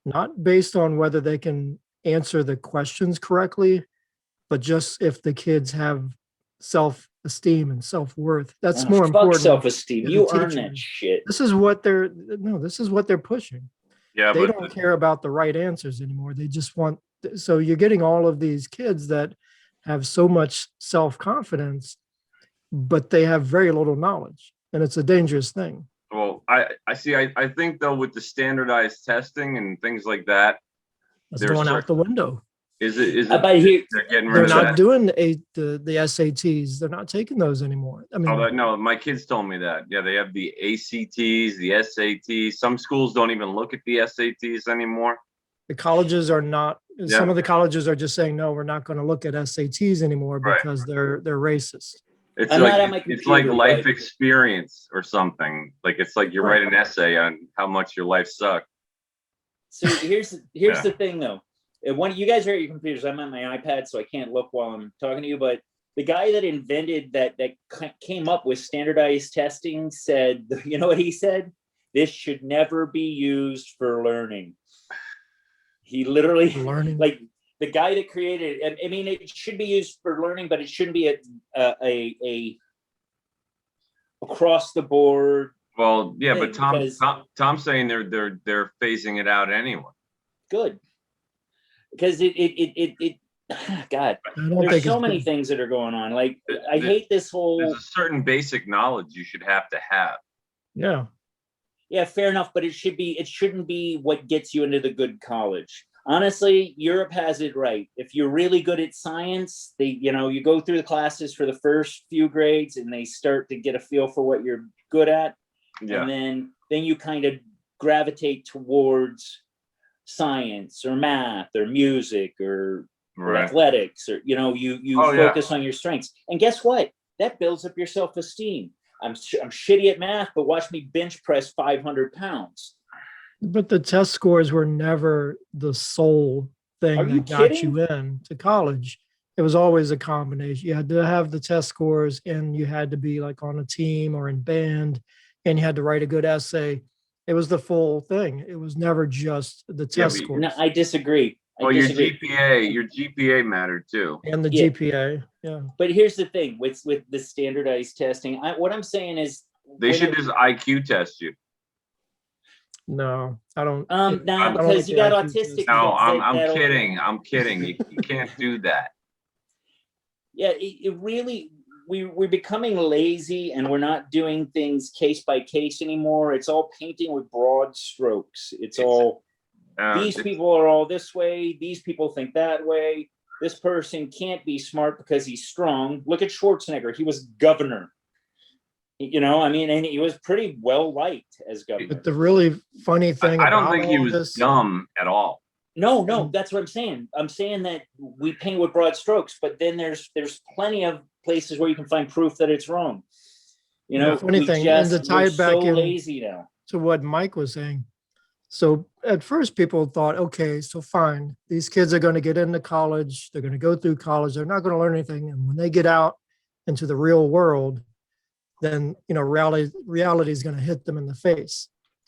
not based on whether they can answer the questions correctly, but just if the kids have self-esteem and self-worth. That's more Fuck important. self-esteem. to the You earn that teachers. shit. This is what they're pushing. Yeah, They but don't care about the right answers anymore. They just want, so you're getting all of these kids that have so much self-confidence, but they have very little knowledge, and it's a dangerous thing. well, I see. I think though with the standardized testing and things like that, It's There's going out the window. is it But here, they're getting They're rid of not that? doing the SATs. They're not taking those anymore. I mean, No, my kids told me that. Yeah, they have the ACTs, the SATs. Some schools don't even look at the SATs anymore. the colleges are not. Yeah. Some of the colleges are just saying, no, we're not going to look at SATs anymore Right. because they're racist. It's I'm not at my like it's like computer, life but- experience or something. Like it's like you write an essay on how much your life sucked. so here's Yeah. the thing though. When you guys are at your computers, I'm on my iPad, so I can't look while I'm talking to you. But the guy that invented that came up with standardized testing said, you know what he said? This should never be used for learning. He literally, Learning. like the guy that created it. I mean, it should be used for learning, but it shouldn't be a across the board. Well, yeah, but Because- Tom's saying they're phasing it out anyway. Good, because it God, I don't there's think so it's many good. things that are going on. Like I There- hate this There's whole. a certain basic knowledge you should have to have. Yeah. Yeah, fair enough, but it shouldn't be what gets you into the good college. Honestly, Europe has it right. If you're really good at science, you go through the classes for the first few grades and they start to get a feel for what you're good at. Yeah. And then you kind of gravitate towards science or math or music or Right. athletics, or you Oh, yeah. focus on your strengths. And guess what? That builds up your self-esteem. I'm shitty at math, but watch me bench press 500 pounds. But the test scores were never the sole thing Are you that got kidding? you in to college. It was always a combination. You had to have the test scores, and you had to be like on a team or in band, and you had to write a good essay. It was the full thing. It was never just the Yeah, test but- scores No, I disagree. Well, your GPA mattered too. and the Yeah. GPA. Yeah. But here's the thing with the standardized testing. What I'm saying is They should just IQ test you. No, I don't. no, I don't because like you the got IQ autistic. test. No, I'm that'll- kidding. I'm kidding. You can't do that. Yeah, it really we're becoming lazy and we're not doing things case by case anymore. It's all painting with broad strokes. It's all these people are all this way, these people think that way. This person can't be smart because he's strong. Look at Schwarzenegger. He was governor. And he was pretty well liked as governor. But the really funny thing, I don't about think he all was this- dumb at all. No, that's what I'm saying. I'm saying that we paint with broad strokes, but then there's plenty of places where you can find proof that it's wrong. The funny we thing, and to just- tie we're it back so in lazy now. to what Mike was saying. So at first people thought, okay, so fine, these kids are going to get into college, they're going to go through college, they're not going to learn anything. And when they get out into the real world, then, reality is going to hit them in the face.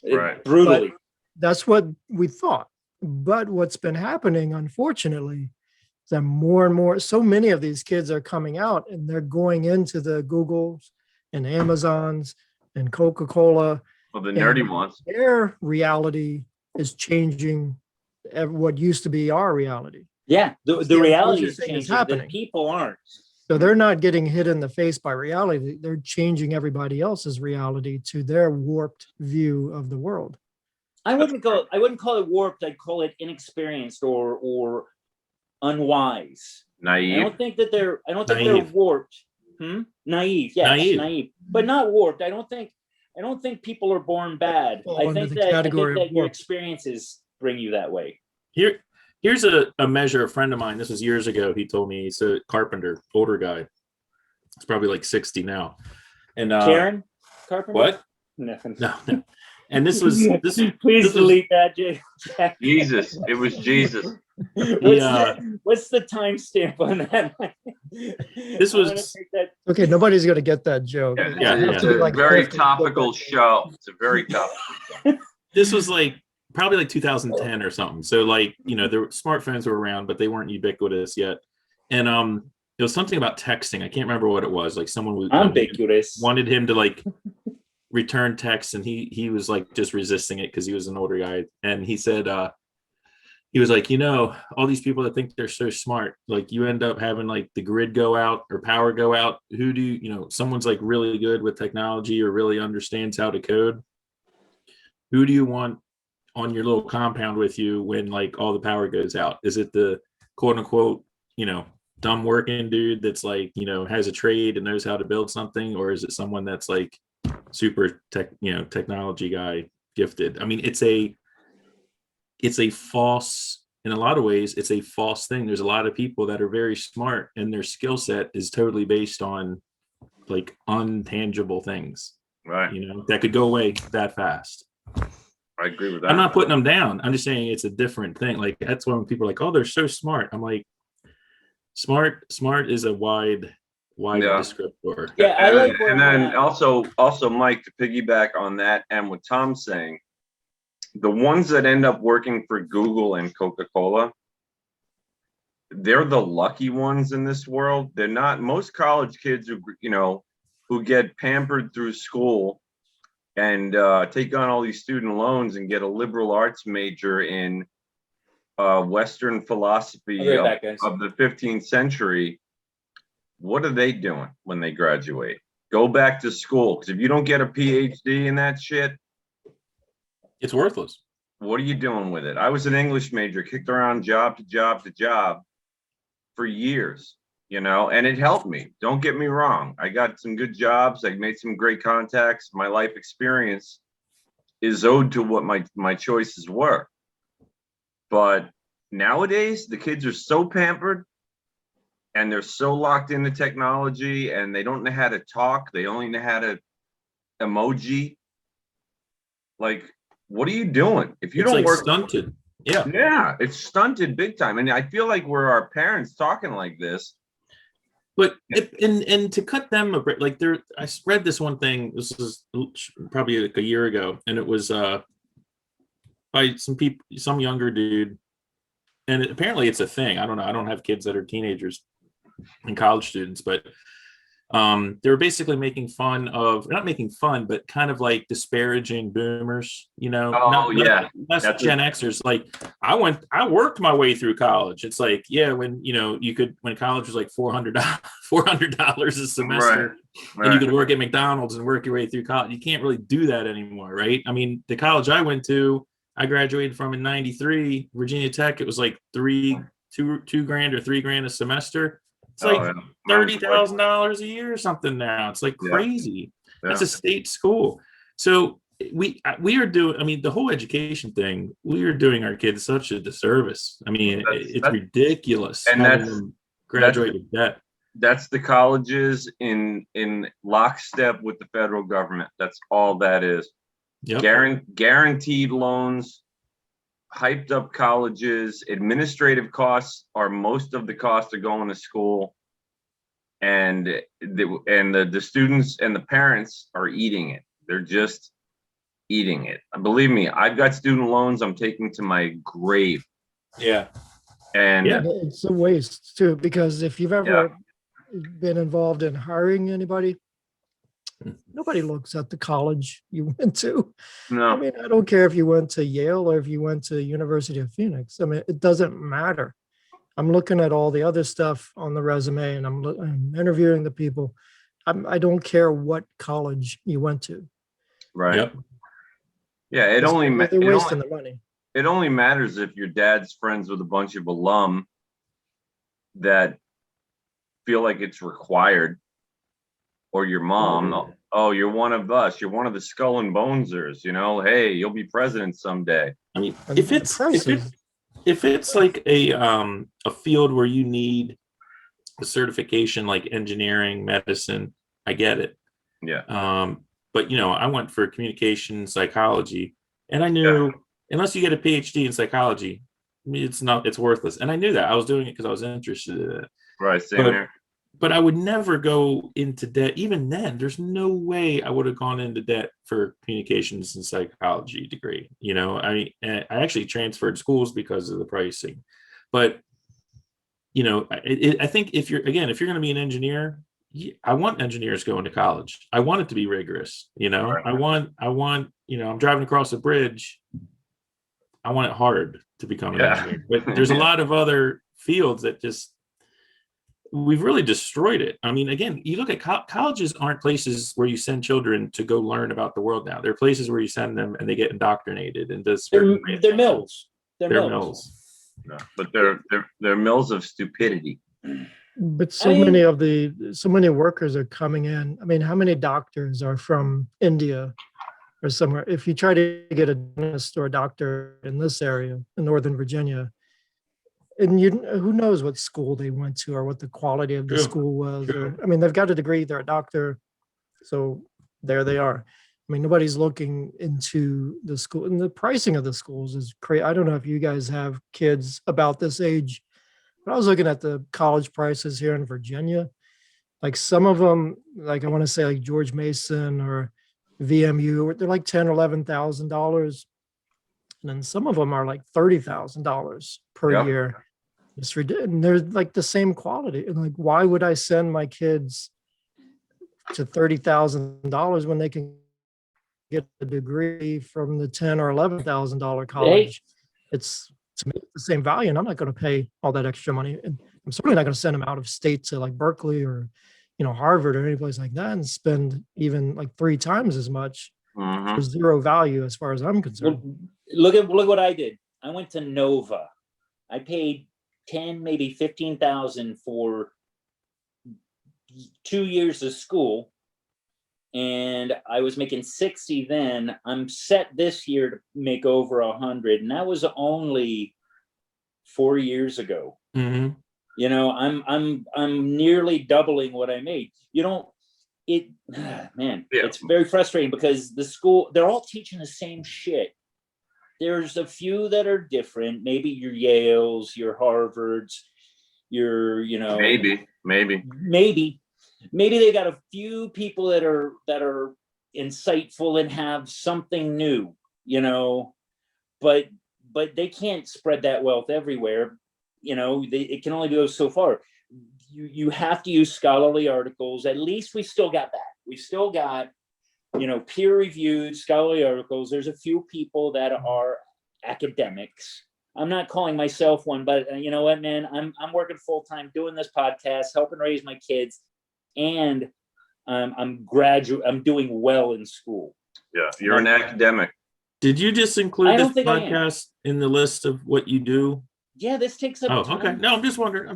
Right. Brutally. That's what we thought. But what's been happening, unfortunately, is that more and more, so many of these kids are coming out and they're going into the Googles and Amazons and Coca-Cola. Well, the nerdy ones. Their reality is changing what used to be our reality. Yeah, the the reality is unfortunate thing is changing. The happening. people aren't. So they're not getting hit in the face by reality. They're changing everybody else's reality to their warped view of the world. I wouldn't call it warped. I'd call it inexperienced or unwise. I Naive. don't think that they're Naive. warped. Naive, yes, Naive. naive, but not warped. I don't think people are born bad. Fall I under think the that category of your warped. experiences bring you that way. Here's a measure. A friend of mine, this was years ago, he told me, he's a carpenter, older guy. He's probably like 60 now. And Karen Carpenter. what? Nothing. No. And this was Please this delete that, Jack. Jesus. It was Jesus. What's the timestamp on that? This was- I wanna take that. Okay, nobody's going to get that joke. Yeah, It has it's to be a like very 50 to get topical that joke. show. It's a very topical. this was like probably like 2010 or something. So like, the smartphones were around, but they weren't ubiquitous yet. And it was something about texting. I can't remember what it was. Like someone was Ambiguous. wanted him to like return text, and he was like just resisting it because he was an older guy. And he said, he was like, all these people that think they're so smart, like you end up having like the grid go out or power go out. Who do someone's like really good with technology or really understands how to code. Who do you want on your little compound with you when like all the power goes out? Is it the quote unquote, dumb working dude that's like, has a trade and knows how to build something? Or is it someone that's like super technology guy gifted? I mean, it's a false, in a lot of ways, it's a false thing. There's a lot of people that are very smart and their skill set is totally based on like untangible things, right? That could go away that fast. I agree with that. I'm not putting them down. I'm just saying it's a different thing. Like that's when people are like, oh, they're so smart. I'm like, smart is a wide descriptor. Yeah, I like. And then also, Mike, to piggyback on that and what Tom's saying, the ones that end up working for Google and Coca-Cola, they're the lucky ones in this world. They're not most college kids who get pampered through school and take on all these student loans and get a liberal arts major in Western philosophy of the 15th century. What are they doing when they graduate? Go back to school, because if you don't get a PhD in that shit, it's worthless. What are you doing with it? I was an English major, kicked around job to job to job for years, and it helped me. Don't get me wrong. I got some good jobs. I made some great contacts. My life experience is owed to what my choices were. But nowadays, the kids are so pampered and they're so locked into technology and they don't know how to talk. They only know how to emoji. Like, what are you doing? If you don't work, stunted. Yeah, it's stunted big time. And I feel like we're our parents talking like this. But and to cut them a bit, like I read this one thing. This is probably like a year ago, and it was by some younger dude, and apparently it's a thing. I don't know. I don't have kids that are teenagers and college students, but they were basically making fun of, not making fun, but kind of like disparaging boomers, not Gen Xers. Like I worked my way through college. It's like, yeah, when, when college was like $400 a semester, right. And you could work at McDonald's and work your way through college. You can't really do that anymore. Right. I mean, the college I went to, I graduated from in 93, Virginia Tech. It was like $2,000 or $3,000 a semester. It's like $30,000 a year or something now. It's like crazy. Yeah. That's a state school. So we are doing, I mean, the whole education thing, we are doing our kids such a disservice. I mean, it's ridiculous. And that's graduate with debt. That's the colleges in lockstep with the federal government. That's all that is. Yep. Guaranteed loans, hyped up colleges, administrative costs are most of the cost of going to school, and the students and the parents are eating it. They're just eating it. Believe me, I've got student loans I'm taking to my grave. Yeah. And it's a waste too, because if you've ever been involved in hiring anybody, nobody looks at the college you went to. No. I mean, I don't care if you went to Yale or if you went to University of Phoenix. I mean, it doesn't matter. I'm looking at all the other stuff on the resume and I'm interviewing the people. I don't care what college you went to. Right. Yep. Yeah, they're wasting the money. It only matters if your dad's friends with a bunch of alum that feel like it's required. Or your mom, oh, you're one of us. You're one of the skull and bonesers. Hey, you'll be president someday. I mean, if it's like a field where you need a certification, like engineering, medicine, I get it. Yeah. But I went for communication psychology, and I knew unless you get a PhD in psychology, it's worthless. And I knew that. I was doing it because I was interested in it. Right. Same there. but I would never go into debt. Even then, there's no way I would have gone into debt for communications and psychology degree. You know, I actually transferred schools because of the pricing, but you know, I think if you're going to be an engineer, I want engineers going to college. I want it to be rigorous. You know, Right. I want, you know, I'm driving across a bridge. I want it hard to become an engineer, but there's a lot of other fields that just, we've really destroyed it. I mean, again, you look at colleges aren't places where you send children to go learn about the world now. They're places where you send them and they get indoctrinated and does. They're mills. They're mills. No, but they're mills of stupidity. But so many workers are coming in. I mean, how many doctors are from India or somewhere? If you try to get a dentist or a doctor in this area in Northern Virginia, and who knows what school they went to or what the quality of the school was. Or, I mean, they've got a degree, they're a doctor, so there they are. I mean, nobody's looking into the school, and the pricing of the schools is crazy. I don't know if you guys have kids about this age, but I was looking at the college prices here in Virginia. Like some of them, like I want to say like George Mason or VMU, they're like $10,000 or $11,000. And then some of them are like $30,000 per year. It's ridiculous. And they're like the same quality. And like, why would I send my kids to $30,000 when they can get a degree from the $10,000 or $11,000 college? It's to me the same value, and I'm not going to pay all that extra money. And I'm certainly not going to send them out of state to like Berkeley or, you know, Harvard or any place like that and spend even like 3 times as much for zero value as far as I'm concerned. Look what I did. I went to Nova. I paid 10, maybe 15,000 for 2 years of school, and I was making 60 then. I'm set this year to make over 100, and that was only 4 years ago. Mm-hmm. You know, I'm nearly doubling what I made. You don't. It's very frustrating because the school, they're all teaching the same shit. There's a few that are different. Maybe your Yales, your Harvards, your, you know, Maybe they got a few people that are insightful and have something new, you know, but they can't spread that wealth everywhere. You know, it can only go so far. You have to use scholarly articles. At least we still got that. We still got, you know, peer-reviewed scholarly articles. There's a few people that are academics. I'm not calling myself one, but you know what, man? I'm working full-time doing this podcast, helping raise my kids, and I'm doing well in school. Yeah, you're an academic. Did you just include this podcast in the list of what you do? Yeah, this takes up time. Okay. No, I'm just wondering.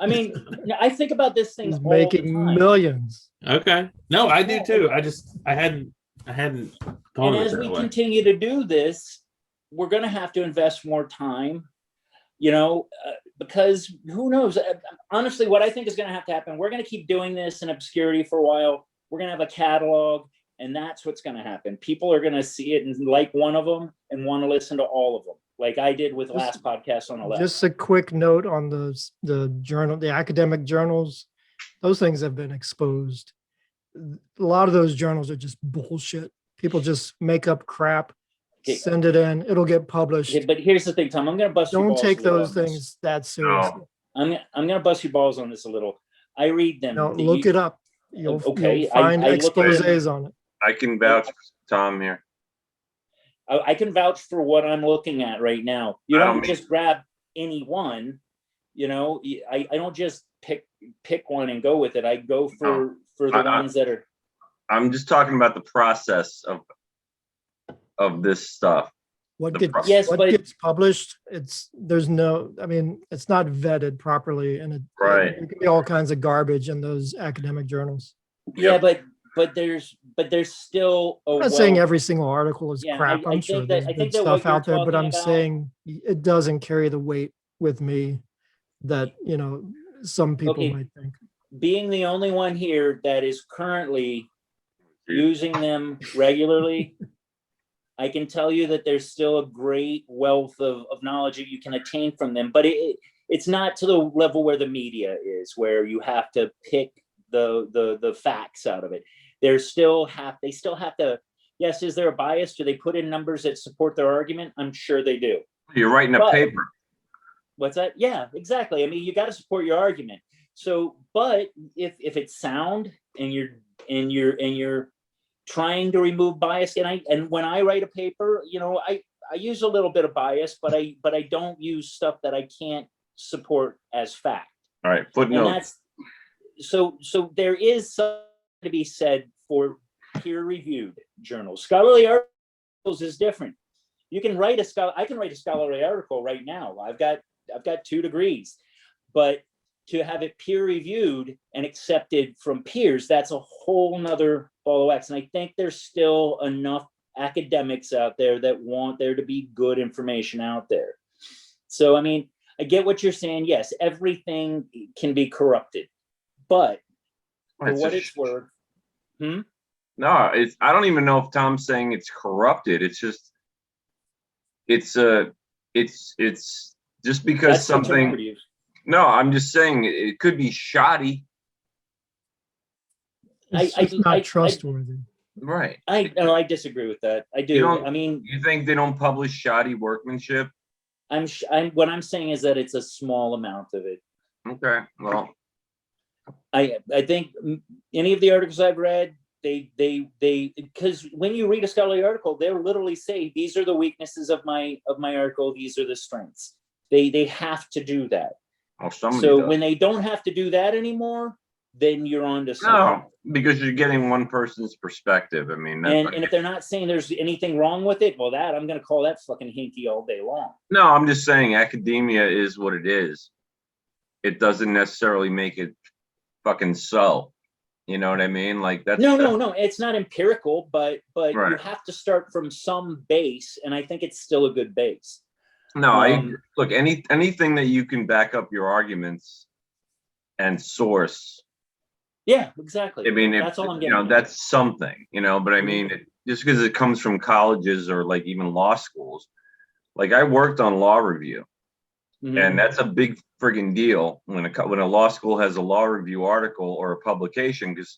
I mean, I think about this thing. He's making millions. Okay. No, I do too. I hadn't thought and of it as that we way. continue to do this, we're going to have to invest more time, you know, because who knows? Honestly, what I think is going to have to happen, we're going to keep doing this in obscurity for a while. We're going to have a catalog, and that's what's going to happen. People are going to see it and like one of them and want to listen to all of them, like I did with last podcast on the left. Just a quick note on the journal, the academic journals. Those things have been exposed. A lot of those journals are just bullshit. People just make up crap, send it in, it'll get published. Okay, but here's the thing, Tom. I'm going to bust your balls. Don't take those things that seriously. I'm going to bust your balls on this a little. I read them. No, look it up. You'll find exposés on it. I can vouch for Tom here. I can vouch for what I'm looking at right now. You don't just grab any one, you know. I don't just pick one and go with it. I go for the ones that are. I'm just talking about the process of this stuff. What gets published? There's no. I mean, it's not vetted properly, and it can be all kinds of garbage in those academic journals. Yeah, but there's still I'm not saying every single article is crap. I'm sure there's good stuff out there, but I'm saying it doesn't carry the weight with me that, you know, some people might think. Being the only one here that is currently using them regularly, I can tell you that there's still a great wealth of knowledge that you can attain from them, but it it's not to the level where the media is, where you have to pick the facts out of it. They still have to, yes, is there a bias? Do they put in numbers that support their argument? I'm sure they do. You're writing a paper. What's that? Yeah, exactly. I mean, you got to support your argument. So, but if it's sound and you're trying to remove bias, and when I write a paper, I use a little bit of bias, but I don't use stuff that I can't support as fact. All right, footnote. So there is something to be said for peer-reviewed journals. Scholarly articles is different. I can write a scholarly article right now. I've got 2 degrees, but to have it peer-reviewed and accepted from peers, that's a whole nother ball of wax. And I think there's still enough academics out there that want there to be good information out there. So, I mean, I get what you're saying. Yes, everything can be corrupted, but for what it's worth. No, I don't even know if Tom's saying it's corrupted. It's just, it's just because That's something. No, I'm just saying it could be shoddy. It's not trustworthy. Right. I disagree with that. I do. I mean, you think they don't publish shoddy workmanship? What I'm saying is that it's a small amount of it. Okay. Well, I think any of the articles I've read, they because when you read a scholarly article, they'll literally say, these are the weaknesses of my article, these are the strengths. They have to do that. So when they don't have to do that anymore, then you're on to something. No, because you're getting one person's perspective. I mean, and if they're not saying there's anything wrong with it, well, I'm going to call that fucking hinky all day long. No, I'm just saying academia is what it is. It doesn't necessarily make it fucking so. You know what I mean? Like that's no. It's not empirical, but right. You have to start from some base, and I think it's still a good base. No, look, anything that you can back up your arguments and source. Yeah, exactly. I mean, that's all I'm getting. That's something, but I mean, just because it comes from colleges or like even law schools, like I worked on law review, and that's a big friggin' deal when a law school has a law review article or a publication, because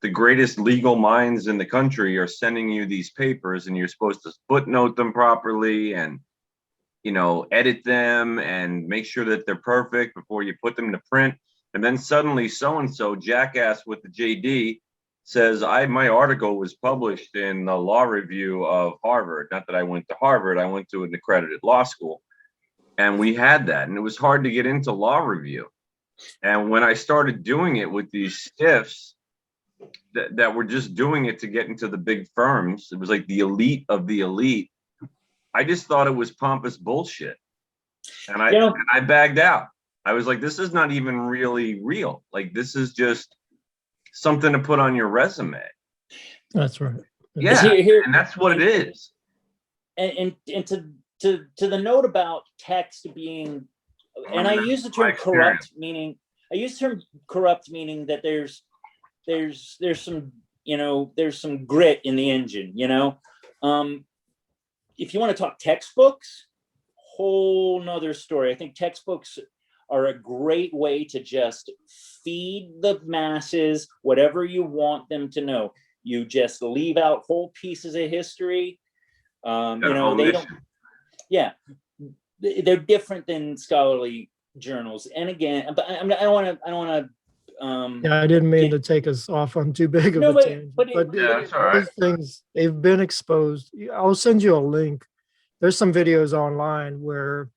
the greatest legal minds in the country are sending you these papers, and you're supposed to footnote them properly and edit them and make sure that they're perfect before you put them to print. And then suddenly so-and-so jackass with the JD says, my article was published in the law review of Harvard. Not that I went to Harvard, I went to an accredited law school. And we had that, and it was hard to get into law review. And when I started doing it with these stiffs that were just doing it to get into the big firms, it was like the elite of the elite. I just thought it was pompous bullshit. And I bagged out. I was like, this is not even really real. Like, this is just something to put on your resume. That's right. Yeah, and that's what it is. And to the note about text being, and I use the term corrupt, meaning that there's some grit in the engine, if you want to talk textbooks, whole nother story. I think textbooks are a great way to just feed the masses whatever you want them to know. You just leave out whole pieces of history. They don't. Yeah, they're different than scholarly journals. And again, but I don't want to. I didn't mean to take us off on too big of a tangent, but that's all right. These things, they've been exposed. I'll send you a link. There's some videos online where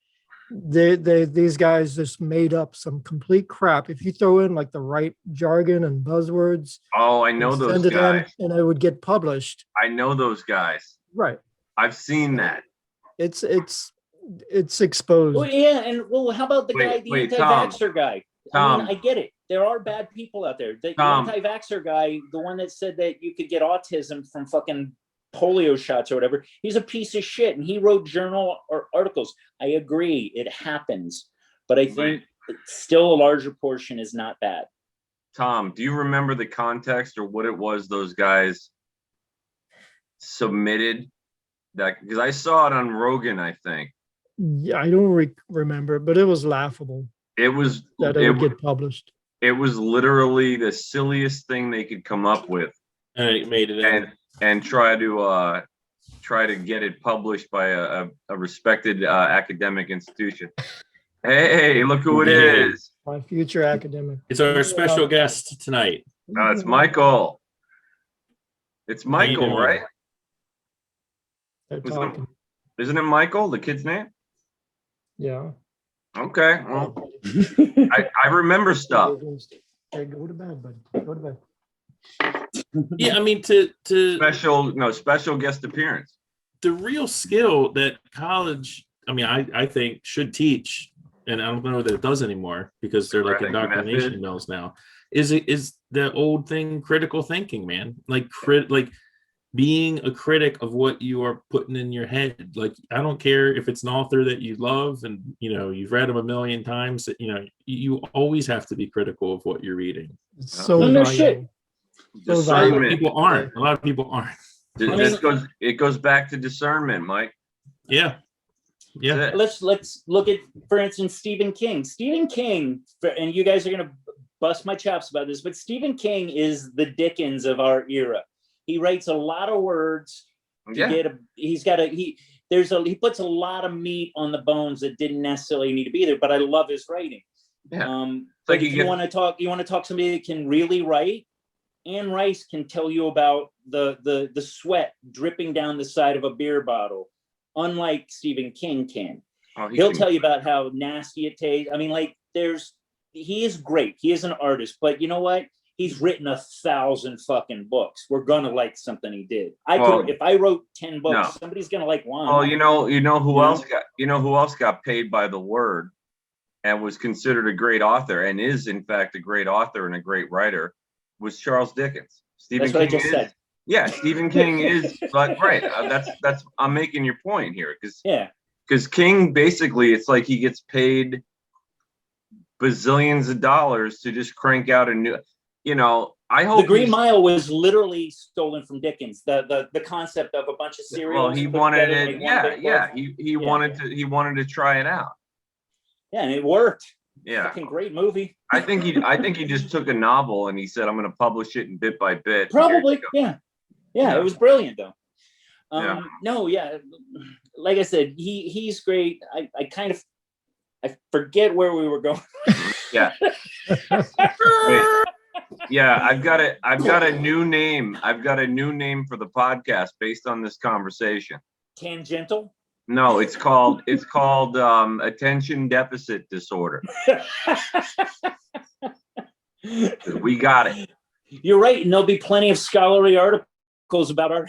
these guys just made up some complete crap. If you throw in like the right jargon and buzzwords, I know those guys, and it would get published. I know those guys. Right. I've seen that. It's exposed. Well, yeah, and how about the anti-vaxxer guy? Tom, I mean, I get it. There are bad people out there. The anti-vaxxer guy, the one that said that you could get autism from fucking polio shots or whatever, he's a piece of shit, and he wrote journal or articles. I agree, it happens, but I think still a larger portion is not bad. Tom, do you remember the context or what it was those guys submitted? That because I saw it on Rogan, I think. Yeah, I don't remember, but it was laughable. It was that it would get published. It was literally the silliest thing they could come up with, and it made it and try to get it published by a respected academic institution. Hey, look who it is! My future academic. It's our special guest tonight. It's Michael. It's Michael, right? They're talking. Isn't it Michael, the kid's name? Yeah. Okay. Well, I remember stuff. Hey, go to bed, buddy. Go to bed. Yeah, I mean, to special guest appearance. The real skill that college, I mean, I think should teach, and I don't know that it does anymore because they're like indoctrination mills now. Is the old thing, critical thinking, man? Like being a critic of what you are putting in your head. Like, I don't care if it's an author that you love and you've read them a million times. You always have to be critical of what you're reading. So no shit. A lot of people aren't. It goes back to discernment, Mike. Yeah. Let's look at, for instance, Stephen King. Stephen King, and you guys are gonna bust my chops about this, but Stephen King is the Dickens of our era. He writes a lot of words. He puts a lot of meat on the bones that didn't necessarily need to be there. But I love his writing. Yeah. Like if you want to talk somebody that can really write. Anne Rice can tell you about the sweat dripping down the side of a beer bottle, unlike Stephen King can. He'll tell you about how nasty it tastes. I mean, he is great. He is an artist, but you know what? He's written 1,000 fucking books. We're gonna like something he did. If I wrote 10 books, somebody's gonna like one. Oh, you know who else got paid by the word and was considered a great author and is in fact a great author and a great writer was Charles Dickens. Stephen King said. Yeah, Stephen King is, but right. That's I'm making your point here because King basically it's like he gets paid bazillions of dollars to just crank out a new. I hope the Green Mile was literally stolen from Dickens. The concept of a bunch of cereals. Well, he wanted it. Yeah. He wanted to try it out. Yeah, and it worked. Yeah, fucking great movie. I think he just took a novel and he said, "I'm going to publish it in bit by bit." Probably, yeah. It was brilliant though. Like I said, he's great. I forget where we were going. Yeah. Wait. Yeah, I've got a new name. I've got a new name for the podcast based on this conversation. Tangential? No, it's called attention deficit disorder. We got it. You're right, and there'll be plenty of scholarly articles about our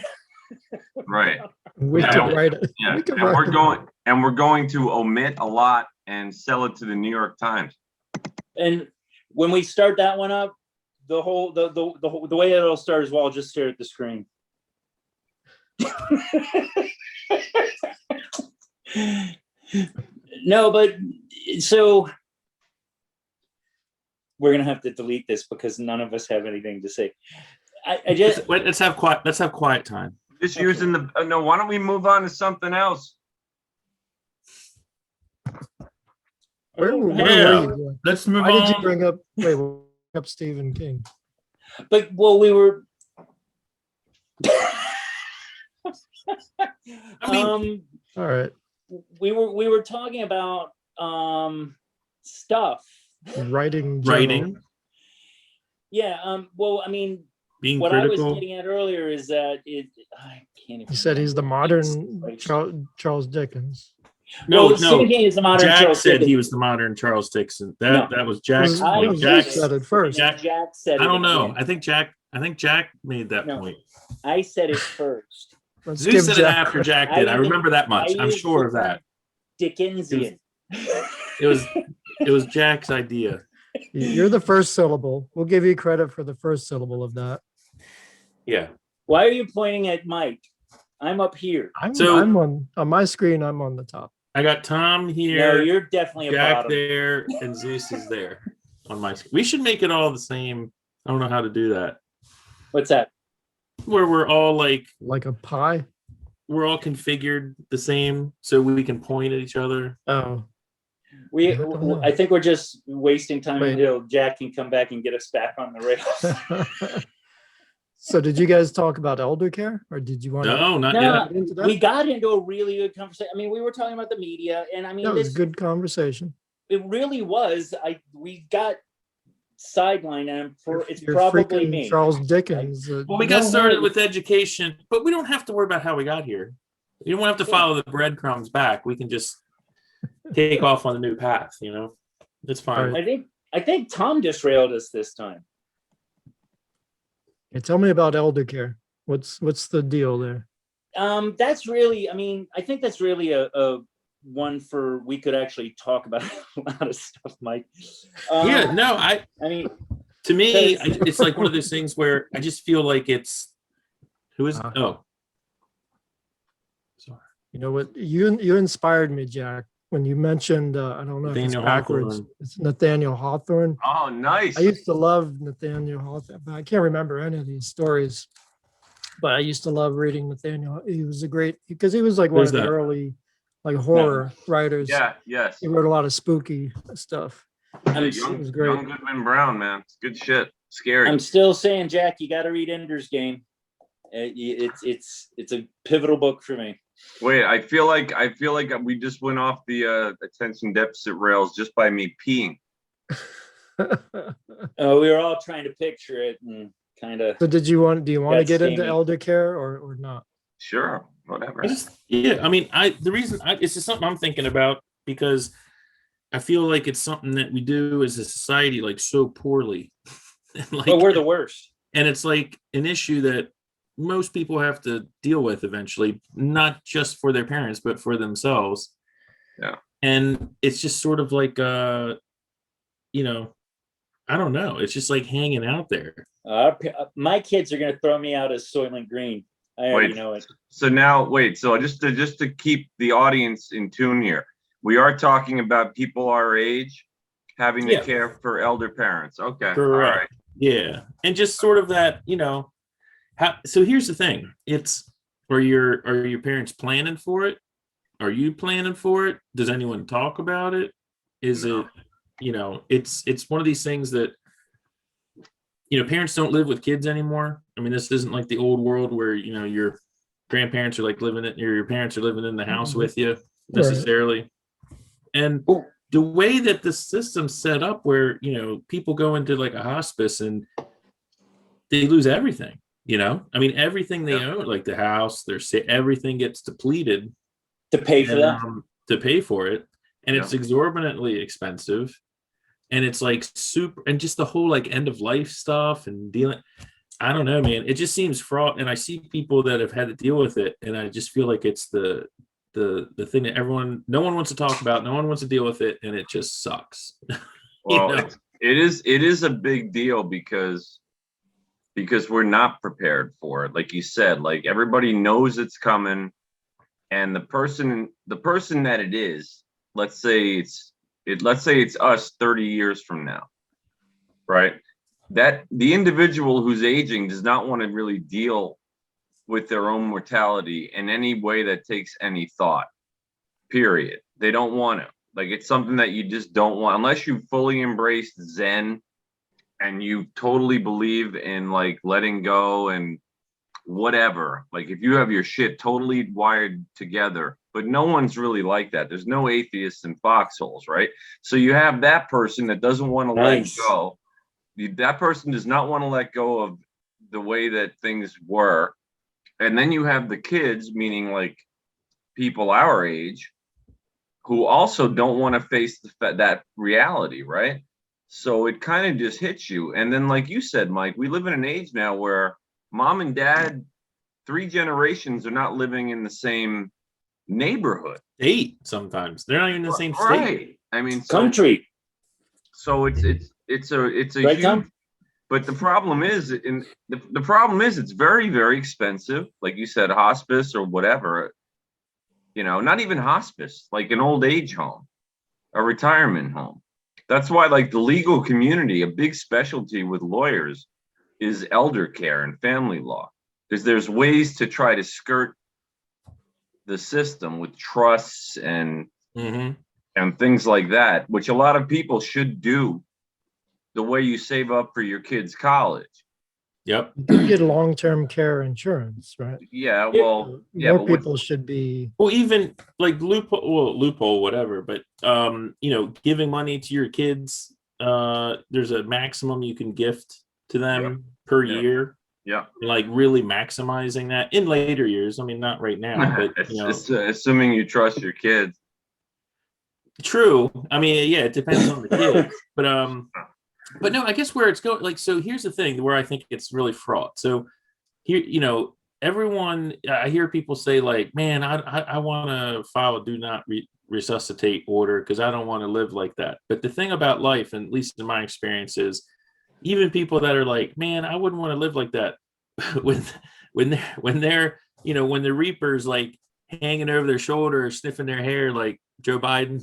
right. We can write it. Yeah, and we're going to omit a lot and sell it to the New York Times. And when we start that one up, the way it'll start is, well, I'll just stare at the screen. No, but so we're gonna have to delete this because none of us have anything to say. Let's have quiet time. Just using no. Why don't we move on to something else? Where were you? Let's move on. Why did you bring up Stephen King? But we were. All right. We were talking about stuff. Writing. Yeah. Well, I mean, being what critical. I was getting at earlier is that I can't even. He said he's the modern Charles Dickens. No. Stephen King is the modern Jack Charles said Dickens. he was the modern Charles Dickens. That was Jack's point. Jack said it first. Jack said it. I don't know. I think Jack made that point. I said it first. Zeus said it after Jack did. I remember that much. I'm sure of that. Dickensian. It was Jack's idea. You're the first syllable. We'll give you credit for the first syllable of that. Yeah. Why are you pointing at Mike? I'm up here. I'm on my screen. I'm on the top. I got Tom here. No, you're definitely Jack bottom. there, and Zeus is there on my screen. We should make it all the same. I don't know how to do that. What's that? Where we're all like a pie. We're all configured the same, so we can point at each other. Oh. I think we're just wasting time Wait. until Jack can come back and get us back on the rails. So did you guys talk about elder care, or did you want No, not No, yet. get into that? we got into a really good conversation. I mean, we were talking about the media, and I mean, That was a good conversation. it really was. We got sidelined, and it's You're probably freaking me. Charles Dickens. Well, we got started with education, but we don't have to worry about how we got here. You don't have to follow the breadcrumbs back. We can just take off on a new path, you know? It's fine. Right. I think Tom just railed us this time. Okay, tell me about elder care. What's the deal there? That's really, I mean, I think that's really a one for, we could actually talk about a lot of stuff, Mike. Yeah, no, I mean, to me, it's like one of those things where I just feel like it's, who is, oh. Sorry. You know what? You inspired me, Jack, when you mentioned, I don't know if it's Nathaniel backwards. Hawthorne. It's Nathaniel Hawthorne. Oh, nice. I used to love Nathaniel Hawthorne, but I can't remember any of these stories. But I used to love reading Nathaniel. He was a great, because he was like one Who's of the that? early like horror writers. Yeah, yes. He wrote a lot of spooky stuff. Yeah, It young, was great. young Goodman Brown, man. It's good shit. Scary. I'm still saying, Jack, you got to read Ender's Game. It's a pivotal book for me. Wait, I feel like we just went off the attention deficit rails just by me peeing. We were all trying to picture it and kind of. So do you want to That's get into steamy. elder care or not? Sure, whatever. Yeah, I mean, the reason it's just something I'm thinking about because I feel like it's something that we do as a society like so poorly. Like, But we're the worst. and it's like an issue that most people have to deal with eventually, not just for their parents, but for themselves. Yeah. And it's just sort of like, you know, I don't know. It's just like hanging out there. My kids are going to throw me out as Soylent Green. I already know it. So now, wait. So just to keep the audience in tune here, we are talking about people our age having to care for elder parents. Okay. Correct. All right. Yeah. And just sort of that, you know, so here's the thing. It's, are your parents planning for it? Are you planning for it? Does anyone talk about it? Is it, you know, it's one of these things that, you know, parents don't live with kids anymore. I mean, this isn't like the old world where, you know, your grandparents are like living it, or your parents are living in the house with you necessarily. Right. And the way that the system's set up where, you know, people go into like a hospice and they lose everything, you know, I mean, everything they own, like the house, everything gets depleted to pay for that, to pay for it. And it's exorbitantly expensive. And it's like super, and just the whole like end of life stuff and dealing, I don't know, man, it just seems fraught. And I see people that have had to deal with it. And I just feel like it's the thing that no one wants to talk about, no one wants to deal with it. And it just sucks. Well, it is a big deal because we're not prepared for it. Like you said, like everybody knows it's coming. And the person that it is, let's say it's us 30 years from now, right? That the individual who's aging does not want to really deal with their own mortality in any way that takes any thought, period. They don't want to. Like, it's something that you just don't want, unless you fully embraced Zen and you totally believe in like letting go and whatever. Like, if you have your shit totally wired together, but no one's really like that. There's no atheists in foxholes, right? So you have that person that doesn't want to let go. That person does not want to let go of the way that things were. And then you have the kids, meaning like people our age, who also don't want to face that reality, right? So it kind of just hits you. And then, like you said, Mike, we live in an age now where mom and dad, 3 generations are not living in the same neighborhood. 8 sometimes. They're not even in the same state. Right. I mean, country. So it's a right, huge. Tom? But the problem is, it's very, very expensive. Like you said, hospice or whatever. You know, not even hospice, like an old age home, a retirement home. That's why, like, the legal community, a big specialty with lawyers is elder care and family law, because there's ways to try to skirt the system with trusts and and things like that, which a lot of people should do the way you save up for your kids' college. Yep. You get long-term care insurance, right? Yeah, well, yeah, More but people should be. Well, even like loophole, whatever. But giving money to your kids, there's a maximum you can gift to them per year. Yeah. Like really maximizing that in later years. I mean, not right now, but assuming you trust your kids. True. I mean, yeah, it depends on the kids, but no, I guess where it's going, like, so here's the thing where I think it's really fraught. So here, everyone, I hear people say like, man, I want to file a do not resuscitate order because I don't want to live like that. But the thing about life, and at least in my experience, is even people that are like, man, I wouldn't want to live like that when they're when the Reaper's like hanging over their shoulder, sniffing their hair like Joe Biden.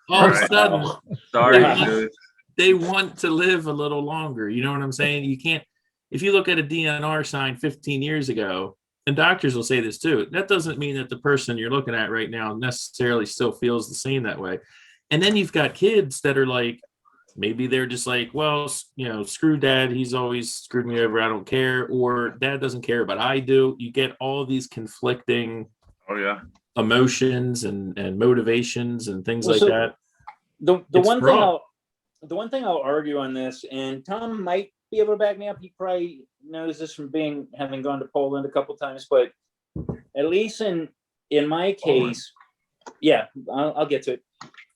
All of a sudden, sorry, they want to live a little longer. You know what I'm saying? You can't, if you look at a DNR sign 15 years ago, and doctors will say this too, that doesn't mean that the person you're looking at right now necessarily still feels the same that way. And then you've got kids that are like, maybe they're just like, well, screw dad. He's always screwed me over. I don't care. Or dad doesn't care, but I do. You get all these conflicting emotions and motivations and things like that. The one thing I'll argue on this, and Tom might be able to back me up. He probably knows this from having gone to Poland a couple times, but at least in my case, I'll get to it.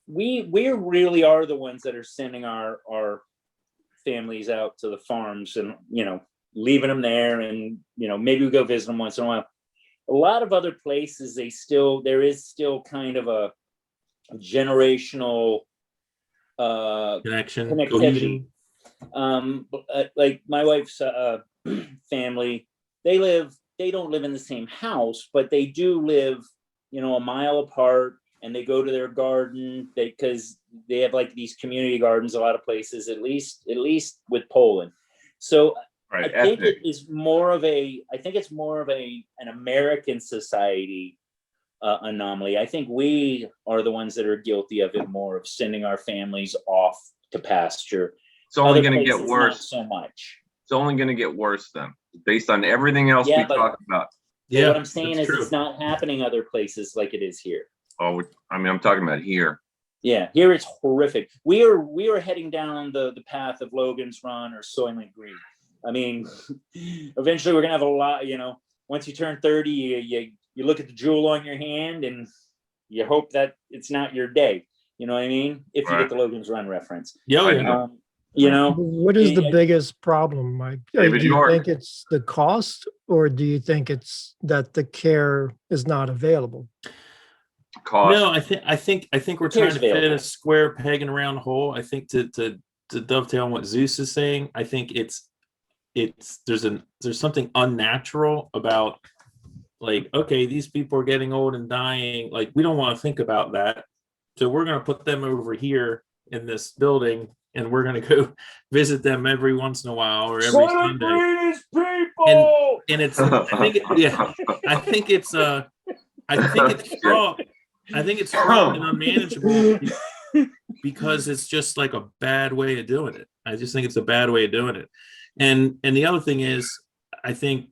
We really are the ones that are sending our families out to the farms and leaving them there, and maybe we go visit them once in a while. A lot of other places, there is still kind of a generational connectivity. Like my wife's family, they don't live in the same house, but they do live a mile apart, and they go to their garden because they have like these community gardens a lot of places, at least with Poland. So I think it's more of an American society anomaly. I think we are the ones that are guilty of it more, of sending our families off to pasture. It's only going to get worse. Not so much. It's only going to get worse then, based on everything else we talk about. Yeah, what I'm saying is true. It's not happening other places like it is here. Oh, I mean, I'm talking about here. Yeah, here it's horrific. We are heading down the path of Logan's Run or Soylent Green. I mean, eventually we're gonna have a lot. Once you turn 30, you look at the jewel on your hand and you hope that it's not your day. You know what I mean? If you get the Logan's Run reference. Yeah. What is the biggest problem, Mike? Do you think it's the cost, or do you think it's that the care is not available? Cost. No, I think we're trying to fit a square peg in a round hole. I think to dovetail on what Zeus is saying, I think there's something unnatural about, like, okay, these people are getting old and dying. Like, we don't want to think about that. So we're going to put them over here in this building, and we're going to go visit them every once in a while or every Sunday. And it's, I think it's fraught. I think it's fraught and unmanageable because it's just like a bad way of doing it. I just think it's a bad way of doing it. And the other thing is, I think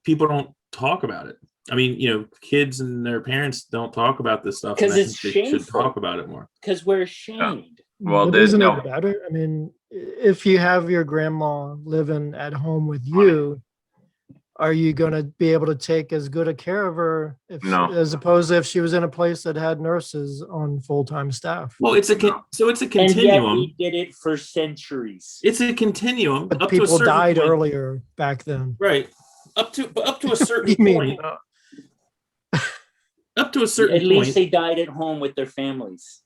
people don't talk about it. I mean, kids and their parents don't talk about this stuff because it's shameful. They should talk about it more. Because we're ashamed. Well, isn't it better? I mean, if you have your grandma living at home with you, are you going to be able to take as good a care of her as opposed to if she was in a place that had nurses on full-time staff? Well, it's a continuum. And yet we did it for centuries. It's a continuum. But people died earlier back then, right? Up to a certain point. Up to a certain point. At least they died at home with their families.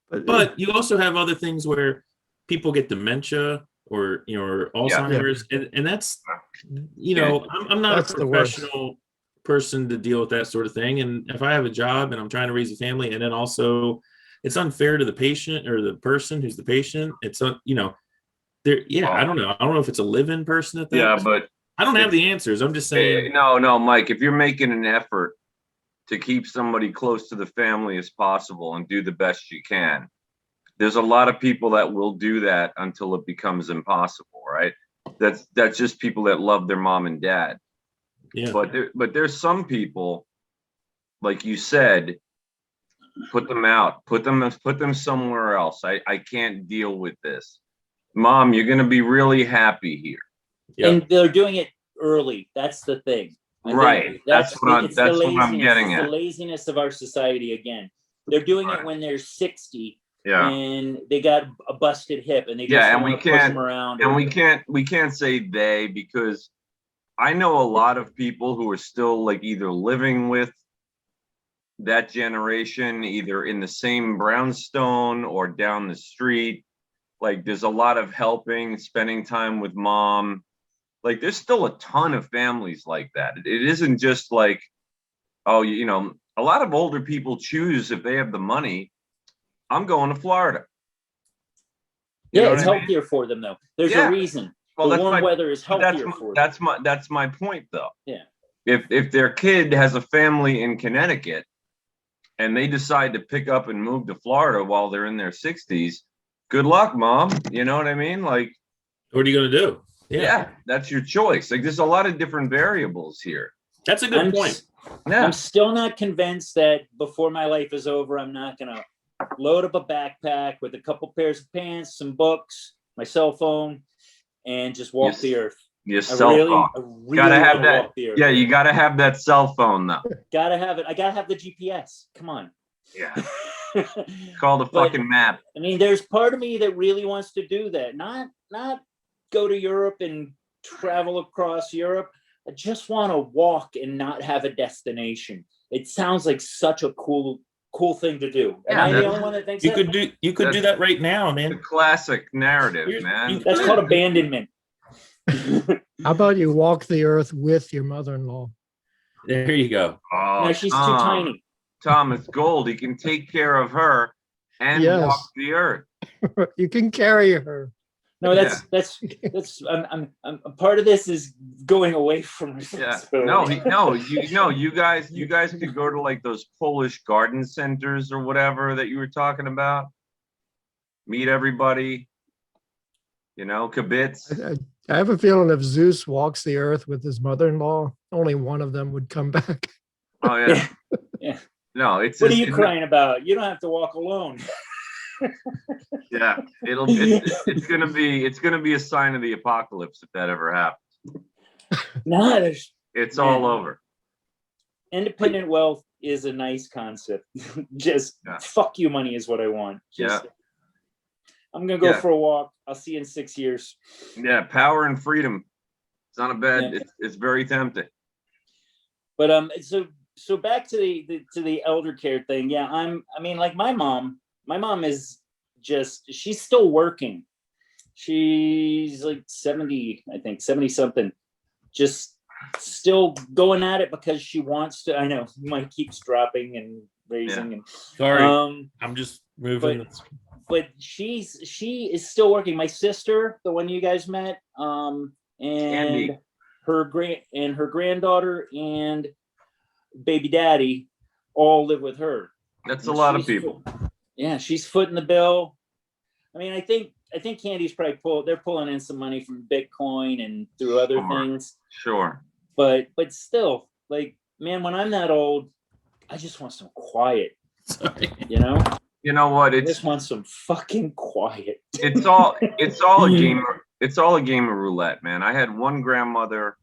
But you also have other things where people get dementia or Alzheimer's, and that's I'm not a professional person to deal with that sort of thing. And if I have a job and I'm trying to raise a family, and then also it's unfair to the patient or the person who's the patient. It's I don't know. I don't know if it's a live-in person at that. Yeah, but I don't have the answers. I'm just saying. No, Mike. If you're making an effort to keep somebody close to the family as possible and do the best you can. There's a lot of people that will do that until it becomes impossible, right? That's just people that love their mom and dad. Yeah. But there's some people, like you said, put them out, put them somewhere else. I can't deal with this. Mom, you're gonna be really happy here. Yep. And they're doing it early. That's the thing. I think Right. That's what I'm getting it's at. the laziness of our society again. They're doing it when they're 60 Yeah. and they got a busted hip and they just Yeah, and want to push them around. And we can't say they, because I know a lot of people who are still like either living with that generation, either in the same brownstone or down the street. Like there's a lot of helping, spending time with mom. Like there's still a ton of families like that. It isn't just like, oh, you know, a lot of older people choose, if they have the money, I'm going to Florida. Yeah, it's healthier for them though. There's a reason. Well, the warm weather is healthier for them. That's my point though. Yeah. If their kid has a family in Connecticut and they decide to pick up and move to Florida while they're in their 60s, good luck, mom. You know what I mean? Like, what are you going to do? Yeah, that's your choice. Like, there's a lot of different variables here. That's a good point. Yeah. I'm still not convinced that before my life is over, I'm not going to load up a backpack with a couple pairs of pants, some books, my cell phone, and just walk the earth. Your cell phone. Really gotta have that. Yeah, you gotta have that cell phone though. Gotta have it. I gotta have the GPS. Come on. Yeah. Call the fucking map. I mean, there's part of me that really wants to do that. Not go to Europe and travel across Europe. I just want to walk and not have a destination. It sounds like such a cool thing to do. Am I the only one that thinks you could do that right now, man? The classic narrative, man. That's called abandonment. How about you walk the earth with your mother-in-law? There you go. Oh, no, she's too tiny. Tom, it's gold. He can take care of her and walk the earth. You can carry her. No, that's I'm part of this is going away from responsibility. You guys could go to like those Polish garden centers or whatever that you were talking about. Meet everybody. You know, kibitz. I have a feeling if Zeus walks the earth with his mother-in-law, only one of them would come back. Oh yeah. Yeah. No, it's. What are you crying about? You don't have to walk alone. Yeah, it's gonna be a sign of the apocalypse if that ever happens. No, it's all over. Independent wealth is a nice concept. Just fuck you money is what I want. I'm gonna go for a walk. I'll see you in 6 years. Yeah, power and freedom. It's not a bad. It's very tempting. But so back to the elder care thing. Yeah, I mean, like my mom is she's still working. She's like 70, I think 70 something, just still going at it because she wants to. I know Mike keeps dropping and raising and sorry, I'm just moving. But she is still working. My sister, the one you guys met, and Andy. her granddaughter and baby daddy all live with her. That's a lot of people. Yeah, she's footing the bill. I mean, I think Candy's probably they're pulling in some money from Bitcoin and through other things. Sure. But still, like, man, when I'm that old, I just want some quiet. Sorry. You know? You know what? I just want some fucking quiet. It's all a game. It's all a game of roulette, man. I had one grandmother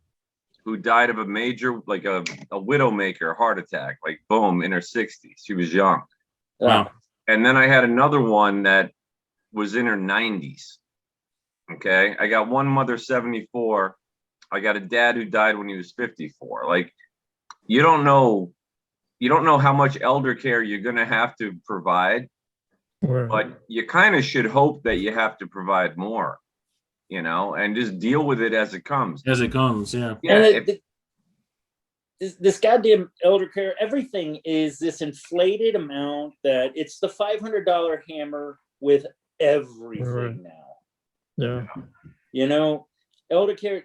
who died of a major, like a widowmaker heart attack, like boom, in her 60s. She was young. Wow. And then I had another one that was in her 90s. Okay. I got one mother, 74. I got a dad who died when he was 54. Like, you don't know how much elder care you're going to have to provide, but you kind of should hope that you have to provide more, you know, and just deal with it as it comes. As it comes, yeah. Yeah. This goddamn elder care, everything is this inflated amount that it's the $500 hammer with everything now. Yeah. You know, elder care,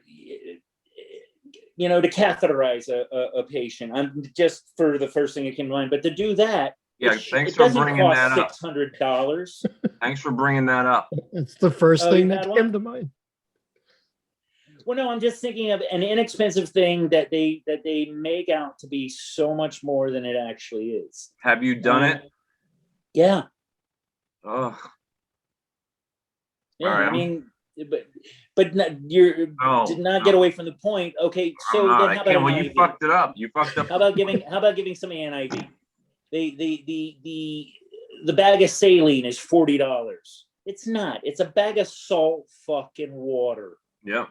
to catheterize a patient. I'm just for the first thing that came to mind, but to do that, yeah, thanks for bringing that up. $600. Thanks for bringing that up. It's the first thing that came to mind. Well, no, I'm just thinking of an inexpensive thing that they make out to be so much more than it actually is. Have you done it? Yeah. Oh. Yeah, right, I mean, but you're did not get away from the point. Okay, so then how about you fucked it up. You fucked up. How about giving somebody an IV? The bag of saline is $40. It's not. It's a bag of salt fucking water. Yeah.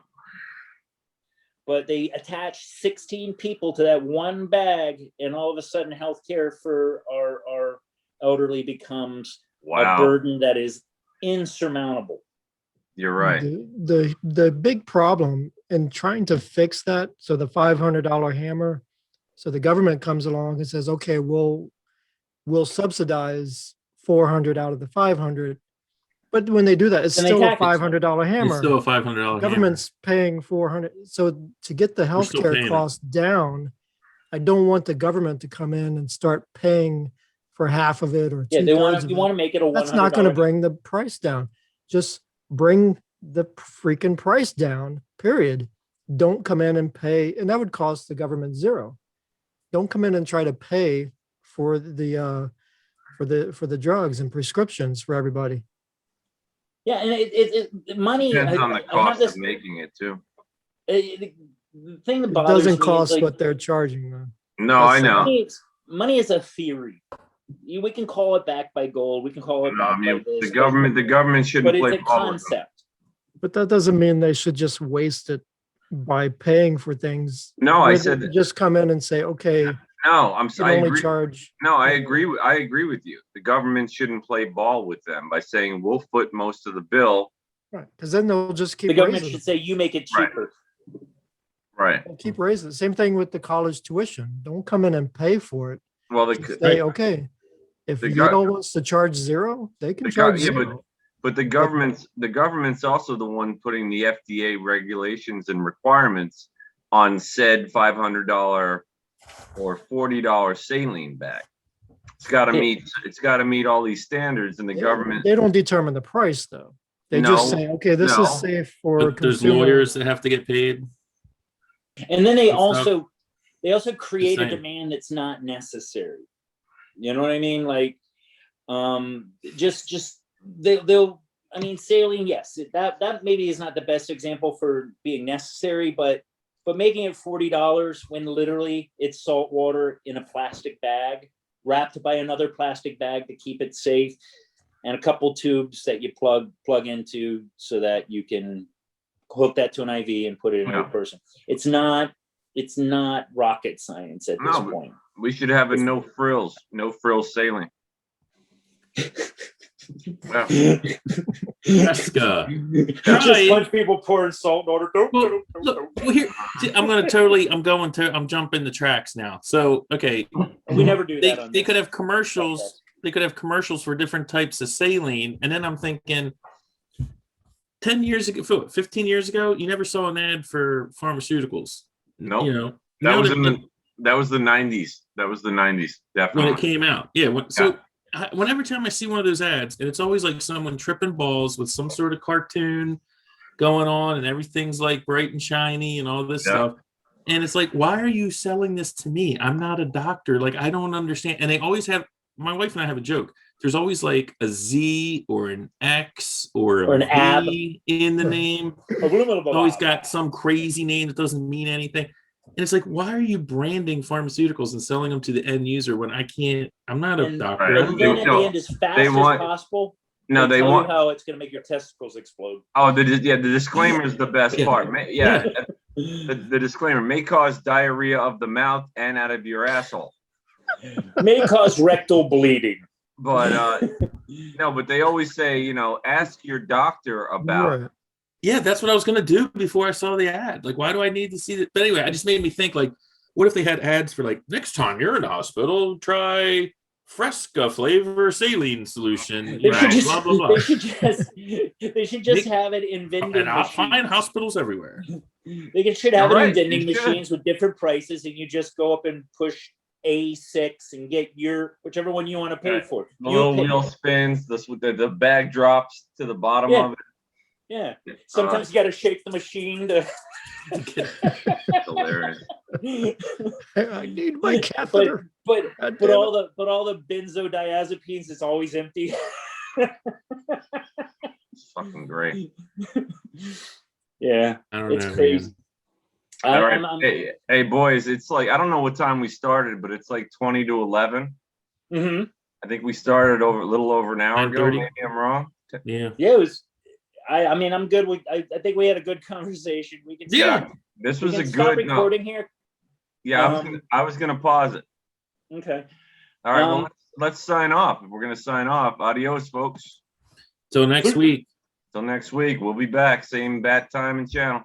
But they attach 16 people to that one bag, and all of a sudden, healthcare for our elderly becomes a burden that is insurmountable. You're right. The big problem in trying to fix that, so the $500 hammer, so the government comes along and says, okay, we'll subsidize 400 out of the 500. But when they do that, it's still a $500 hammer. It's still a $500 Government's paying 400. So to get the healthcare costs down, I don't want the government to come in and start paying for half of it or you want to make it a $100. That's not going to bring the price down. Just bring the freaking price down, period. Don't come in and pay, and that would cost the government zero. Don't come in and try to pay for the drugs and prescriptions for everybody. Yeah, and money depends on the cost of making it too. The thing that It bothers doesn't me cost is, what they're charging, though. No, I know. Money is a theory. We can call it back by gold. We can call it back by this. The government shouldn't play it's a concept. But that doesn't mean they should just waste it by paying for things. No, I said just come in and say, okay. No, I'm sorry. I agree. Charge. No, I agree with you. The government shouldn't play ball with them by saying we'll foot most of the bill. Right, because then they'll just keep. The government should say you make it cheaper. Right. They'll keep raising it. Same thing with the college tuition. Don't come in and pay for it. Well, they say okay. If Yale wants to charge zero, they can charge zero. But the government's also the one putting the FDA regulations and requirements on said $500 or $40 saline bag. It's got to meet all these standards, and the government. They don't determine the price, though. They just say, okay, this is safe for. There's lawyers that have to get paid. And then they also create a demand that's not necessary. You know what I mean? Like, they'll. I mean, saline, yes, that maybe is not the best example for being necessary, but making it $40 when literally it's salt water in a plastic bag wrapped by another plastic bag to keep it safe, and a couple tubes that you plug into so that you can hook that to an IV and put it in a person. It's not rocket science at this point. We should have a no frills saline. Wow. Jessica, just bunch people pouring salt in order. I'm jumping the tracks now. So okay, we never do that. They could have commercials. They could have commercials for different types of saline, and then I'm thinking, 10 years ago, 15 years ago, you never saw an ad for pharmaceuticals. No, nope. That was the 90s. That was the 90s, definitely. When it came out. Whenever time I see one of those ads, and it's always like someone tripping balls with some sort of cartoon going on, and everything's like bright and shiny and all this stuff. And it's like, why are you selling this to me? I'm not a doctor. Like, I don't understand. And they always have, my wife and I have a joke. There's always like a Z or an X or an ab in the name. Always got some crazy name that doesn't mean anything. And it's like, why are you branding pharmaceuticals and selling them to the end user when I'm not a doctor. And then at the end, as fast as possible, they want how it's going to make your testicles explode. Oh, the disclaimer is the best part. The disclaimer may cause diarrhea of the mouth and out of your asshole. May cause rectal bleeding. But but they always say, ask your doctor about it. Yeah, that's what I was going to do before I saw the ad. Like, why do I need to see that? But anyway, I just made me think, like, what if they had ads for, like, next time you're in the hospital, try Fresca flavor saline solution. They should just, Blah blah blah. they should just have it in vending And I'll machines. find hospitals everywhere. They should have it You're in right, vending they should. machines with different prices, and you just go up and push A6 and get your whichever one you want to pay Right. for. The You little pick wheel it. spins. The bag drops to the bottom Yeah. of it. Yeah. Sometimes you got to shake the machine to. It's hilarious. I need my catheter. But God but damn all the benzodiazepines is always empty. It's fucking great. Yeah, I don't it's know. crazy. All right. I'm- Hey, boys, it's like I don't know what time we started, but it's like 20 to 11. Mhm. I think we started a little over an hour ago. 9:30. Maybe I'm wrong. Yeah. Yeah, it was. I mean, I'm good with. I think we had a good conversation. We can. Yeah. This We was can a stop good. No, recording here. yeah, I was gonna pause it. Okay. All right. Um, Well, let's sign off. We're gonna sign off. Adios, folks. Till next week. Till next week. We'll be back. Same bat time and channel.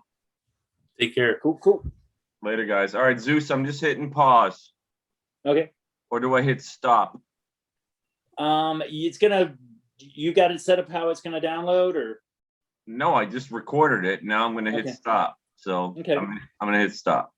Take care. Cool. Later, guys. All right, Zeus. I'm just hitting pause, Okay. or do I hit stop? It's gonna. You got it set up how it's gonna download, or No, I just recorded it. Now I'm gonna hit Okay. stop. So Okay. I'm gonna hit stop.